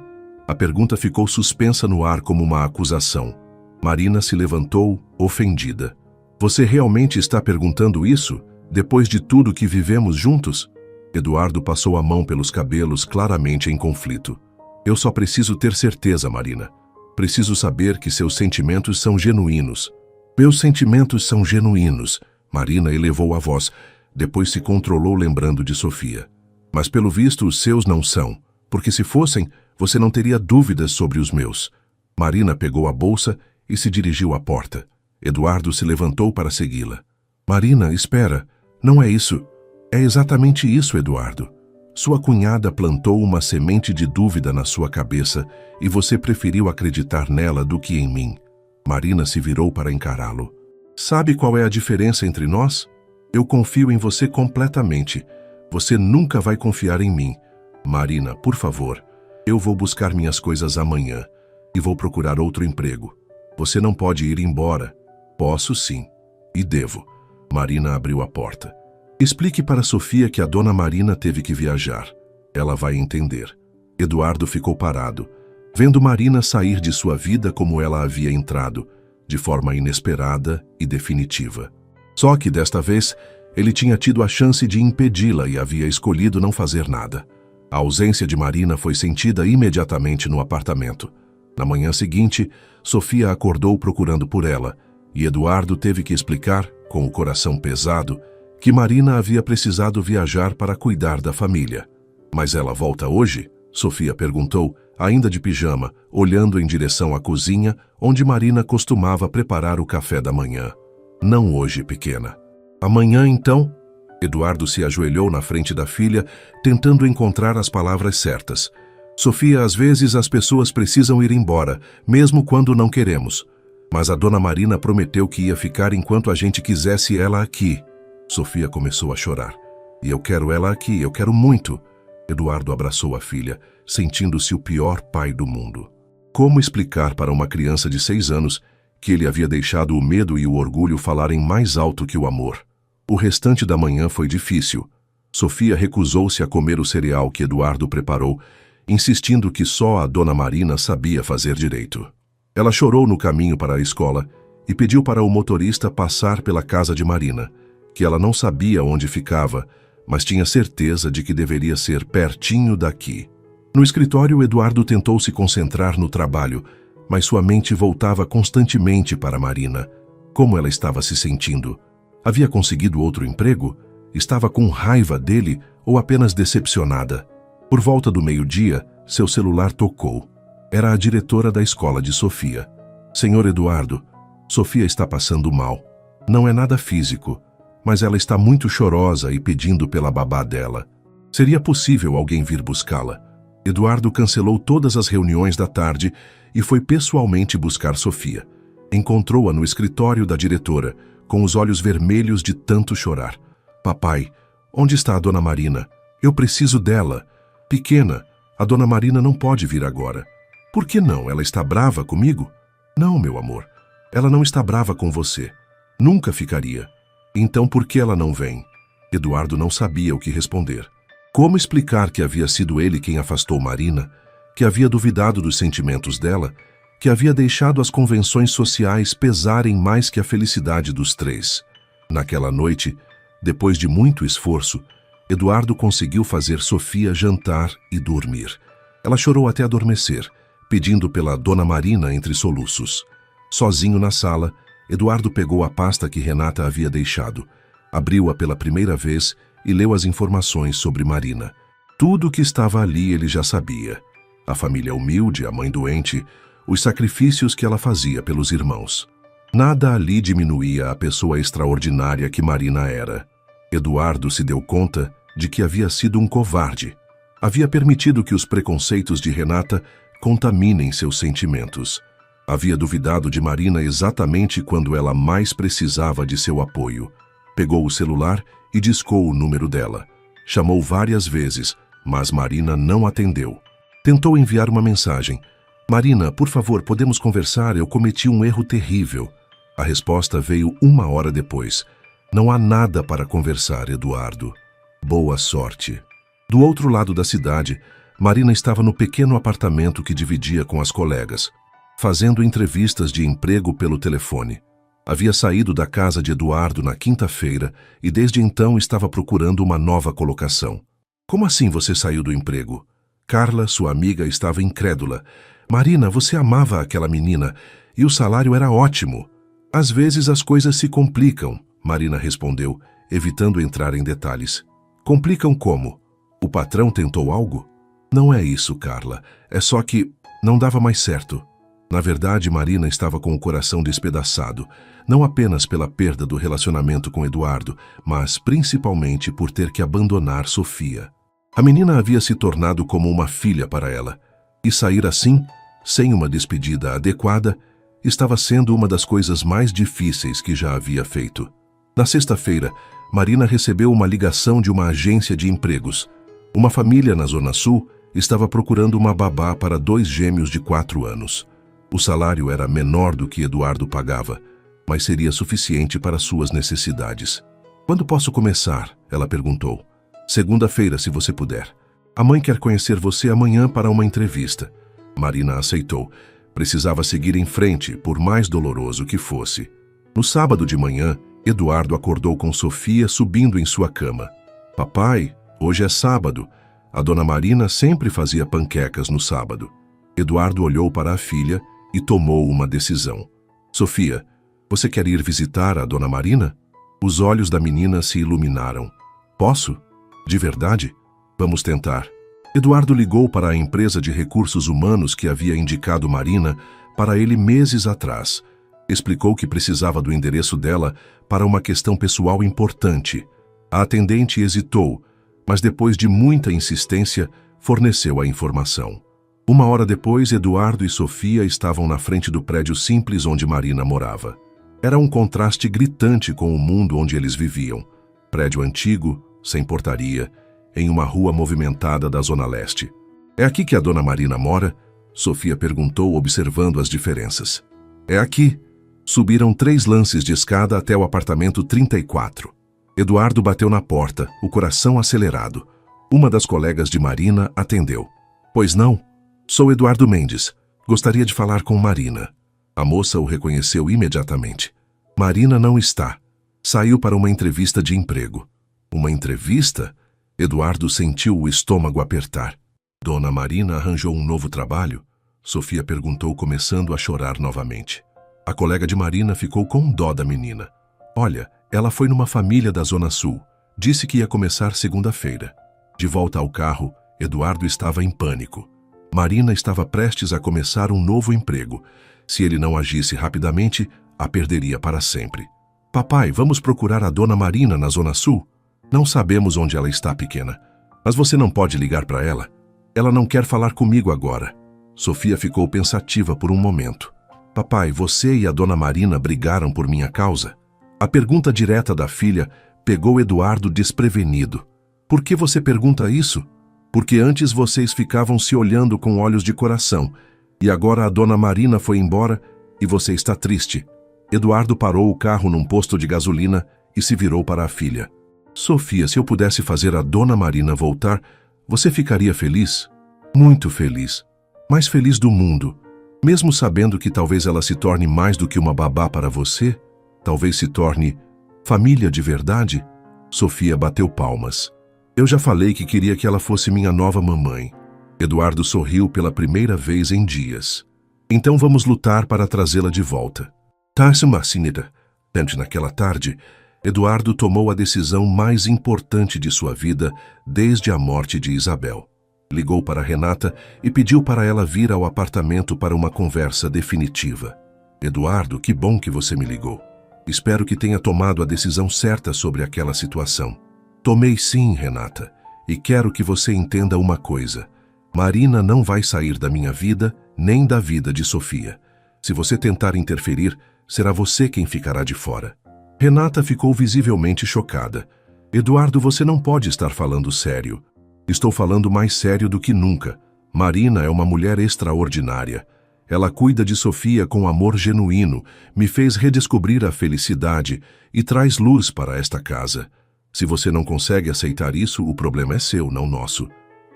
Speaker 1: A pergunta ficou suspensa no ar como uma acusação. Marina se levantou, ofendida. Você realmente está perguntando isso? Depois de tudo que vivemos juntos? Eduardo passou a mão pelos cabelos, claramente em conflito. Eu só preciso ter certeza, Marina. Preciso saber que seus sentimentos são genuínos. Meus sentimentos são genuínos. Marina elevou a voz, depois se controlou lembrando de Sofia. Mas pelo visto os seus não são, porque se fossem, você não teria dúvidas sobre os meus. Marina pegou a bolsa e se dirigiu à porta. Eduardo se levantou para segui-la. Marina, espera. Não é isso. É exatamente isso, Eduardo. Sua cunhada plantou uma semente de dúvida na sua cabeça e você preferiu acreditar nela do que em mim. Marina se virou para encará-lo. Sabe qual é a diferença entre nós? Eu confio em você completamente. Você nunca vai confiar em mim. Marina, por favor, eu vou buscar minhas coisas amanhã e vou procurar outro emprego. Você não pode ir embora. Posso sim. E devo. Marina abriu a porta. Explique para Sofia que a dona Marina teve que viajar. Ela vai entender. Eduardo ficou parado, vendo Marina sair de sua vida como ela havia entrado, de forma inesperada e definitiva. Só que desta vez, ele tinha tido a chance de impedi-la e havia escolhido não fazer nada. A ausência de Marina foi sentida imediatamente no apartamento. Na manhã seguinte, Sofia acordou procurando por ela, e Eduardo teve que explicar, com o coração pesado, que Marina havia precisado viajar para cuidar da família. Mas ela volta hoje? Sofia perguntou, ainda de pijama, olhando em direção à cozinha, onde Marina costumava preparar o café da manhã. Não hoje, pequena. Amanhã, então? Eduardo se ajoelhou na frente da filha, tentando encontrar as palavras certas. Sofia, às vezes as pessoas precisam ir embora, mesmo quando não queremos. Mas a dona Marina prometeu que ia ficar enquanto a gente quisesse ela aqui. Sofia começou a chorar. E eu quero ela aqui, eu quero muito. Eduardo abraçou a filha, sentindo-se o pior pai do mundo. Como explicar para uma criança de 6 anos que ele havia deixado o medo e o orgulho falarem mais alto que o amor? O restante da manhã foi difícil. Sofia recusou-se a comer o cereal que Eduardo preparou, insistindo que só a dona Marina sabia fazer direito. Ela chorou no caminho para a escola e pediu para o motorista passar pela casa de Marina, que ela não sabia onde ficava, mas tinha certeza de que deveria ser pertinho daqui. No escritório, Eduardo tentou se concentrar no trabalho, mas sua mente voltava constantemente para Marina. Como ela estava se sentindo? Havia conseguido outro emprego? Estava com raiva dele ou apenas decepcionada? Por volta do meio-dia, seu celular tocou. Era a diretora da escola de Sofia. Senhor Eduardo, Sofia está passando mal. Não é nada físico, mas ela está muito chorosa e pedindo pela babá dela. Seria possível alguém vir buscá-la? Eduardo cancelou todas as reuniões da tarde e foi pessoalmente buscar Sofia. Encontrou-a no escritório da diretora, com os olhos vermelhos de tanto chorar. Papai, onde está a dona Marina? Eu preciso dela. Pequena, a dona Marina não pode vir agora. Por que não? Ela está brava comigo? Não, meu amor. Ela não está brava com você. Nunca ficaria. Então por que ela não vem? Eduardo não sabia o que responder. Como explicar que havia sido ele quem afastou Marina, que havia duvidado dos sentimentos dela, que havia deixado as convenções sociais pesarem mais que a felicidade dos três? Naquela noite, depois de muito esforço, Eduardo conseguiu fazer Sofia jantar e dormir. Ela chorou até adormecer, pedindo pela dona Marina entre soluços. Sozinho na sala, Eduardo pegou a pasta que Renata havia deixado, abriu-a pela primeira vez e leu as informações sobre Marina. Tudo o que estava ali ele já sabia. A família humilde, a mãe doente, os sacrifícios que ela fazia pelos irmãos. Nada ali diminuía a pessoa extraordinária que Marina era. Eduardo se deu conta de que havia sido um covarde. Havia permitido que os preconceitos de Renata contaminem seus sentimentos. Havia duvidado de Marina exatamente quando ela mais precisava de seu apoio. Pegou o celular e discou o número dela. Chamou várias vezes, mas Marina não atendeu. Tentou enviar uma mensagem. Marina, por favor, podemos conversar? Eu cometi um erro terrível. A resposta veio 1 hora depois. Não há nada para conversar, Eduardo. Boa sorte. Do outro lado da cidade, Marina estava no pequeno apartamento que dividia com as colegas, fazendo entrevistas de emprego pelo telefone. Havia saído da casa de Eduardo na quinta-feira e desde então estava procurando uma nova colocação. Como assim você saiu do emprego? Carla, sua amiga, estava incrédula. Marina, você amava aquela menina e o salário era ótimo. Às vezes as coisas se complicam, Marina respondeu, evitando entrar em detalhes. Complicam como? O patrão tentou algo? Não é isso, Carla. É só que não dava mais certo. Na verdade, Marina estava com o coração despedaçado, não apenas pela perda do relacionamento com Eduardo, mas principalmente por ter que abandonar Sofia. A menina havia se tornado como uma filha para ela, e sair assim, sem uma despedida adequada, estava sendo uma das coisas mais difíceis que já havia feito. Na sexta-feira, Marina recebeu uma ligação de uma agência de empregos. Uma família na Zona Sul estava procurando uma babá para 2 gêmeos de 4 anos. O salário era menor do que Eduardo pagava, mas seria suficiente para suas necessidades. Quando posso começar? Ela perguntou. Segunda-feira, se você puder. A mãe quer conhecer você amanhã para uma entrevista. Marina aceitou. Precisava seguir em frente, por mais doloroso que fosse. No sábado de manhã, Eduardo acordou com Sofia subindo em sua cama. Papai, hoje é sábado. A dona Marina sempre fazia panquecas no sábado. Eduardo olhou para a filha e tomou uma decisão. Sofia, você quer ir visitar a dona Marina? Os olhos da menina se iluminaram. Posso? De verdade? Vamos tentar. Eduardo ligou para a empresa de recursos humanos que havia indicado Marina para ele meses atrás. Explicou que precisava do endereço dela para uma questão pessoal importante. A atendente hesitou, mas depois de muita insistência, forneceu a informação. 1 hora depois, Eduardo e Sofia estavam na frente do prédio simples onde Marina morava. Era um contraste gritante com o mundo onde eles viviam. Prédio antigo, sem portaria, em uma rua movimentada da Zona Leste. É aqui que a dona Marina mora? Sofia perguntou, observando as diferenças. É aqui. Subiram 3 lances de escada até o apartamento 34. Eduardo bateu na porta, o coração acelerado. Uma das colegas de Marina atendeu. Pois não? Sou Eduardo Mendes. Gostaria de falar com Marina. A moça o reconheceu imediatamente. Marina não está. Saiu para uma entrevista de emprego. Uma entrevista? Eduardo sentiu o estômago apertar. Dona Marina arranjou um novo trabalho? Sofia perguntou, começando a chorar novamente. A colega de Marina ficou com dó da menina. Olha, ela foi numa família da Zona Sul. Disse que ia começar segunda-feira. De volta ao carro, Eduardo estava em pânico. Marina estava prestes a começar um novo emprego. Se ele não agisse rapidamente, a perderia para sempre. Papai, vamos procurar a dona Marina na Zona Sul? Não sabemos onde ela está, pequena. Mas você não pode ligar para ela? Ela não quer falar comigo agora. Sofia ficou pensativa por um momento. Papai, você e a dona Marina brigaram por minha causa? A pergunta direta da filha pegou Eduardo desprevenido. Por que você pergunta isso? Porque antes vocês ficavam se olhando com olhos de coração, e agora a dona Marina foi embora e você está triste. Eduardo parou o carro num posto de gasolina e se virou para a filha. Sofia, se eu pudesse fazer a dona Marina voltar, você ficaria feliz? Muito feliz. Mais feliz do mundo. Mesmo sabendo que talvez ela se torne mais do que uma babá para você, talvez se torne família de verdade? Sofia bateu palmas. Eu já falei que queria que ela fosse minha nova mamãe. Eduardo sorriu pela primeira vez em dias. Então vamos lutar para trazê-la de volta. Naquela tarde, Eduardo tomou a decisão mais importante de sua vida desde a morte de Isabel. Ligou para Renata e pediu para ela vir ao apartamento para uma conversa definitiva. Eduardo, que bom que você me ligou. Espero que tenha tomado a decisão certa sobre aquela situação. Tomei sim, Renata, e quero que você entenda uma coisa. Marina não vai sair da minha vida, nem da vida de Sofia. Se você tentar interferir, será você quem ficará de fora. Renata ficou visivelmente chocada. Eduardo, você não pode estar falando sério. Estou falando mais sério do que nunca. Marina é uma mulher extraordinária. Ela cuida de Sofia com amor genuíno, me fez redescobrir a felicidade e traz luz para esta casa. Se você não consegue aceitar isso, o problema é seu, não nosso.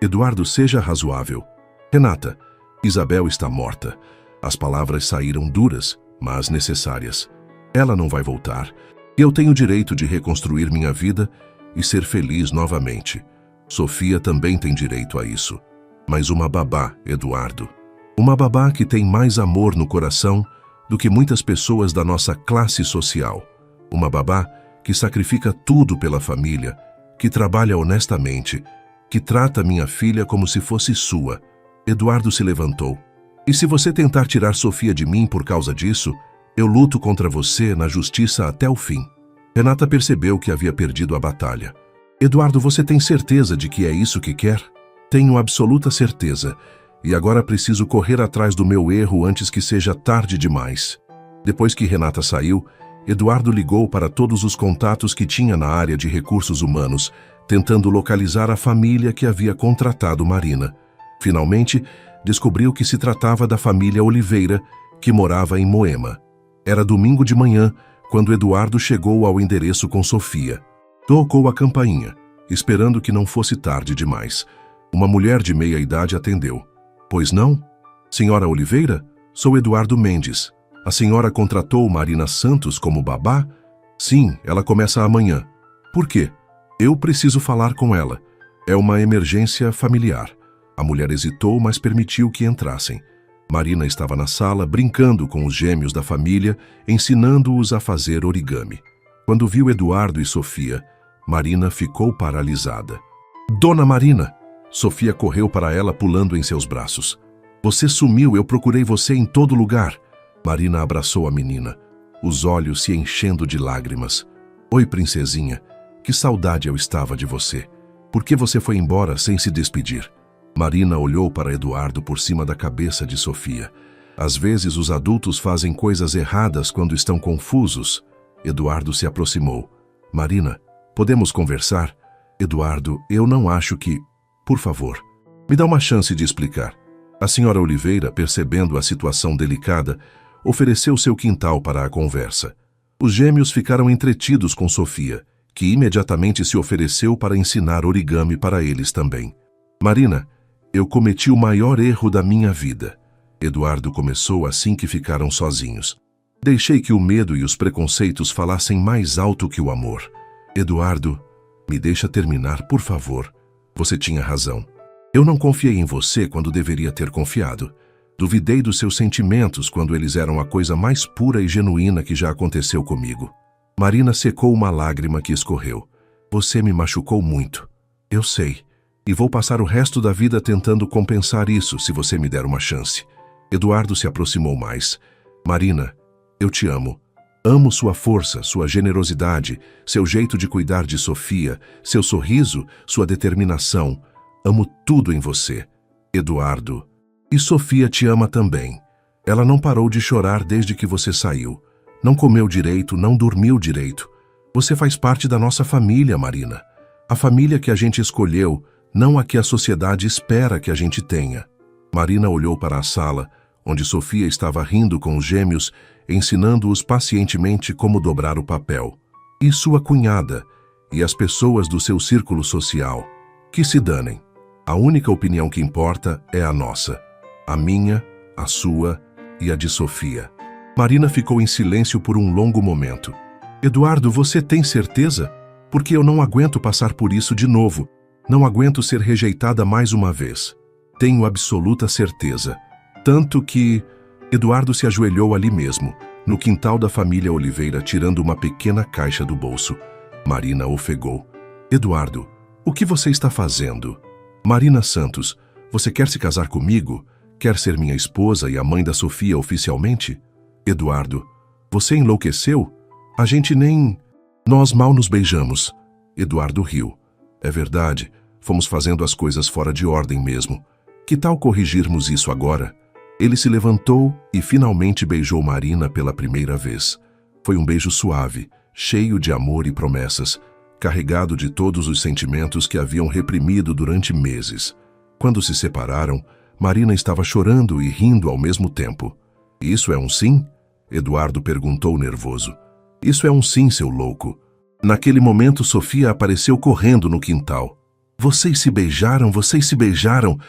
Speaker 1: Eduardo, seja razoável. Renata, Isabel está morta. As palavras saíram duras, mas necessárias. Ela não vai voltar. Eu tenho o direito de reconstruir minha vida e ser feliz novamente. Sofia também tem direito a isso. Mas uma babá, Eduardo. Uma babá que tem mais amor no coração do que muitas pessoas da nossa classe social. Uma babá que sacrifica tudo pela família, que trabalha honestamente, que trata minha filha como se fosse sua. Eduardo se levantou. E se você tentar tirar Sofia de mim por causa disso, eu luto contra você na justiça até o fim. Renata percebeu que havia perdido a batalha. Eduardo, você tem certeza de que é isso que quer? Tenho absoluta certeza. E agora preciso correr atrás do meu erro antes que seja tarde demais. Depois que Renata saiu, Eduardo ligou para todos os contatos que tinha na área de recursos humanos, tentando localizar a família que havia contratado Marina. Finalmente, descobriu que se tratava da família Oliveira, que morava em Moema. Era domingo de manhã, quando Eduardo chegou ao endereço com Sofia. Tocou a campainha, esperando que não fosse tarde demais. Uma mulher de meia-idade atendeu. Pois não? Senhora Oliveira? Sou Eduardo Mendes. A senhora contratou Marina Santos como babá? Sim, ela começa amanhã. Por quê? Eu preciso falar com ela. É uma emergência familiar. A mulher hesitou, mas permitiu que entrassem. Marina estava na sala, brincando com os gêmeos da família, ensinando-os a fazer origami. Quando viu Eduardo e Sofia, Marina ficou paralisada. Dona Marina! Sofia correu para ela, pulando em seus braços. Você sumiu, eu procurei você em todo lugar. Marina abraçou a menina, os olhos se enchendo de lágrimas. Oi, princesinha, que saudade eu estava de você. Por que você foi embora sem se despedir? Marina olhou para Eduardo por cima da cabeça de Sofia. Às vezes os adultos fazem coisas erradas quando estão confusos. Eduardo se aproximou. Marina, podemos conversar? Eduardo, eu não acho que... Por favor, me dá uma chance de explicar. A senhora Oliveira, percebendo a situação delicada, ofereceu seu quintal para a conversa. Os gêmeos ficaram entretidos com Sofia, que imediatamente se ofereceu para ensinar origami para eles também. Marina, eu cometi o maior erro da minha vida. Eduardo começou assim que ficaram sozinhos. Deixei que o medo e os preconceitos falassem mais alto que o amor. Eduardo, me deixa terminar, por favor. Você tinha razão. Eu não confiei em você quando deveria ter confiado. Duvidei dos seus sentimentos quando eles eram a coisa mais pura e genuína que já aconteceu comigo. Marina secou uma lágrima que escorreu. Você me machucou muito. Eu sei. E vou passar o resto da vida tentando compensar isso se você me der uma chance. Eduardo se aproximou mais. Marina, eu te amo. Amo sua força, sua generosidade, seu jeito de cuidar de Sofia, seu sorriso, sua determinação. Amo tudo em você. Eduardo. E Sofia te ama também. Ela não parou de chorar desde que você saiu. Não comeu direito, não dormiu direito. Você faz parte da nossa família, Marina. A família que a gente escolheu, não a que a sociedade espera que a gente tenha. Marina olhou para a sala, onde Sofia estava rindo com os gêmeos, ensinando-os pacientemente como dobrar o papel. E sua cunhada, e as pessoas do seu círculo social. Que se danem. A única opinião que importa é a nossa. A minha, a sua e a de Sofia. Marina ficou em silêncio por um longo momento. Eduardo, você tem certeza? Porque eu não aguento passar por isso de novo. Não aguento ser rejeitada mais uma vez. Tenho absoluta certeza. Tanto que... Eduardo se ajoelhou ali mesmo, no quintal da família Oliveira, tirando uma pequena caixa do bolso. Marina ofegou. Eduardo, o que você está fazendo? Marina Santos, você quer se casar comigo? Quer ser minha esposa e a mãe da Sofia oficialmente? Eduardo, você enlouqueceu? A gente nem... Nós mal nos beijamos. Eduardo riu. É verdade, fomos fazendo as coisas fora de ordem mesmo. Que tal corrigirmos isso agora? Ele se levantou e finalmente beijou Marina pela primeira vez. Foi um beijo suave, cheio de amor e promessas, carregado de todos os sentimentos que haviam reprimido durante meses. Quando se separaram, Marina estava chorando e rindo ao mesmo tempo. Isso é um sim? Eduardo perguntou nervoso. Isso é um sim, seu louco. Naquele momento, Sofia apareceu correndo no quintal. Vocês se beijaram, vocês se beijaram.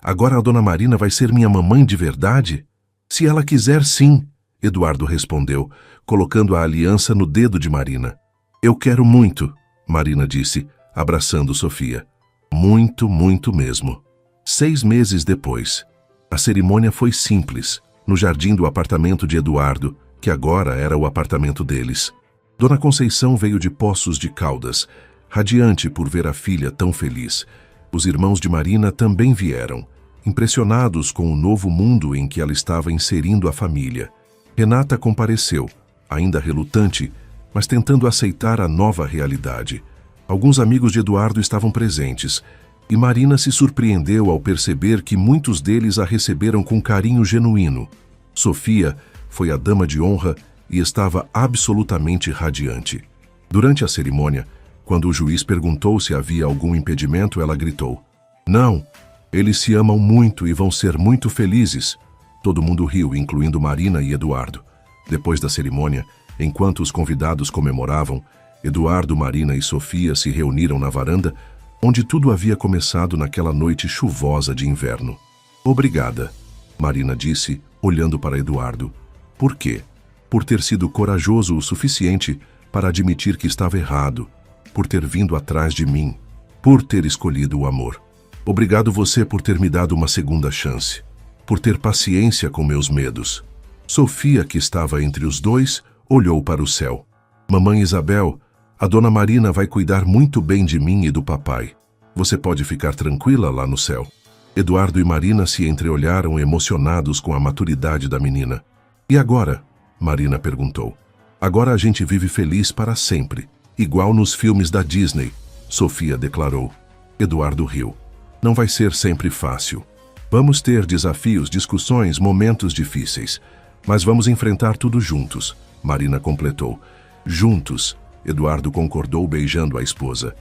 Speaker 1: Agora a dona Marina vai ser minha mamãe de verdade? Se ela quiser, sim, Eduardo respondeu, colocando a aliança no dedo de Marina. Eu quero muito, Marina disse, abraçando Sofia. Muito, muito mesmo. 6 meses depois. A cerimônia foi simples, no jardim do apartamento de Eduardo, que agora era o apartamento deles. Dona Conceição veio de Poços de Caldas, radiante por ver a filha tão feliz. Os irmãos de Marina também vieram, impressionados com o novo mundo em que ela estava inserindo a família. Renata compareceu, ainda relutante, mas tentando aceitar a nova realidade. Alguns amigos de Eduardo estavam presentes, e Marina se surpreendeu ao perceber que muitos deles a receberam com carinho genuíno. Sofia foi a dama de honra e estava absolutamente radiante. Durante a cerimônia, quando o juiz perguntou se havia algum impedimento, ela gritou: "Não! Eles se amam muito e vão ser muito felizes." Todo mundo riu, incluindo Marina e Eduardo. Depois da cerimônia, enquanto os convidados comemoravam, Eduardo, Marina e Sofia se reuniram na varanda, onde tudo havia começado naquela noite chuvosa de inverno. "Obrigada", Marina disse, olhando para Eduardo. "Por quê?" "Por ter sido corajoso o suficiente para admitir que estava errado, por ter vindo atrás de mim, por ter escolhido o amor. Obrigado você por ter me dado uma segunda chance, por ter paciência com meus medos." Sofia, que estava entre os dois, olhou para o céu. "Mamãe Isabel, a dona Marina vai cuidar muito bem de mim e do papai. Você pode ficar tranquila lá no céu." Eduardo e Marina se entreolharam, emocionados com a maturidade da menina. "E agora?" Marina perguntou. "Agora a gente vive feliz para sempre, igual nos filmes da Disney", Sofia declarou. Eduardo riu. "Não vai ser sempre fácil. Vamos ter desafios, discussões, momentos difíceis. Mas vamos enfrentar tudo juntos", Marina completou. "Juntos", Eduardo concordou, beijando a esposa.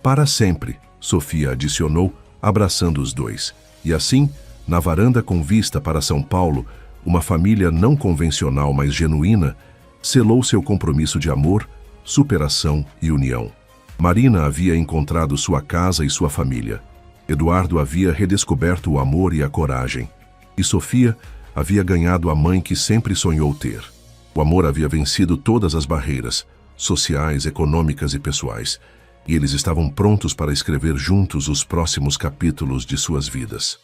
Speaker 1: Para sempre, Sofia adicionou, abraçando os dois. E assim, na varanda com vista para São Paulo, uma família não convencional, mas genuína, selou seu compromisso de amor, superação e união. Marina havia encontrado sua casa e sua família. Eduardo havia redescoberto o amor e a coragem. E Sofia havia ganhado a mãe que sempre sonhou ter. O amor havia vencido todas as barreiras, sociais, econômicas e pessoais, e eles estavam prontos para escrever juntos os próximos capítulos de suas vidas.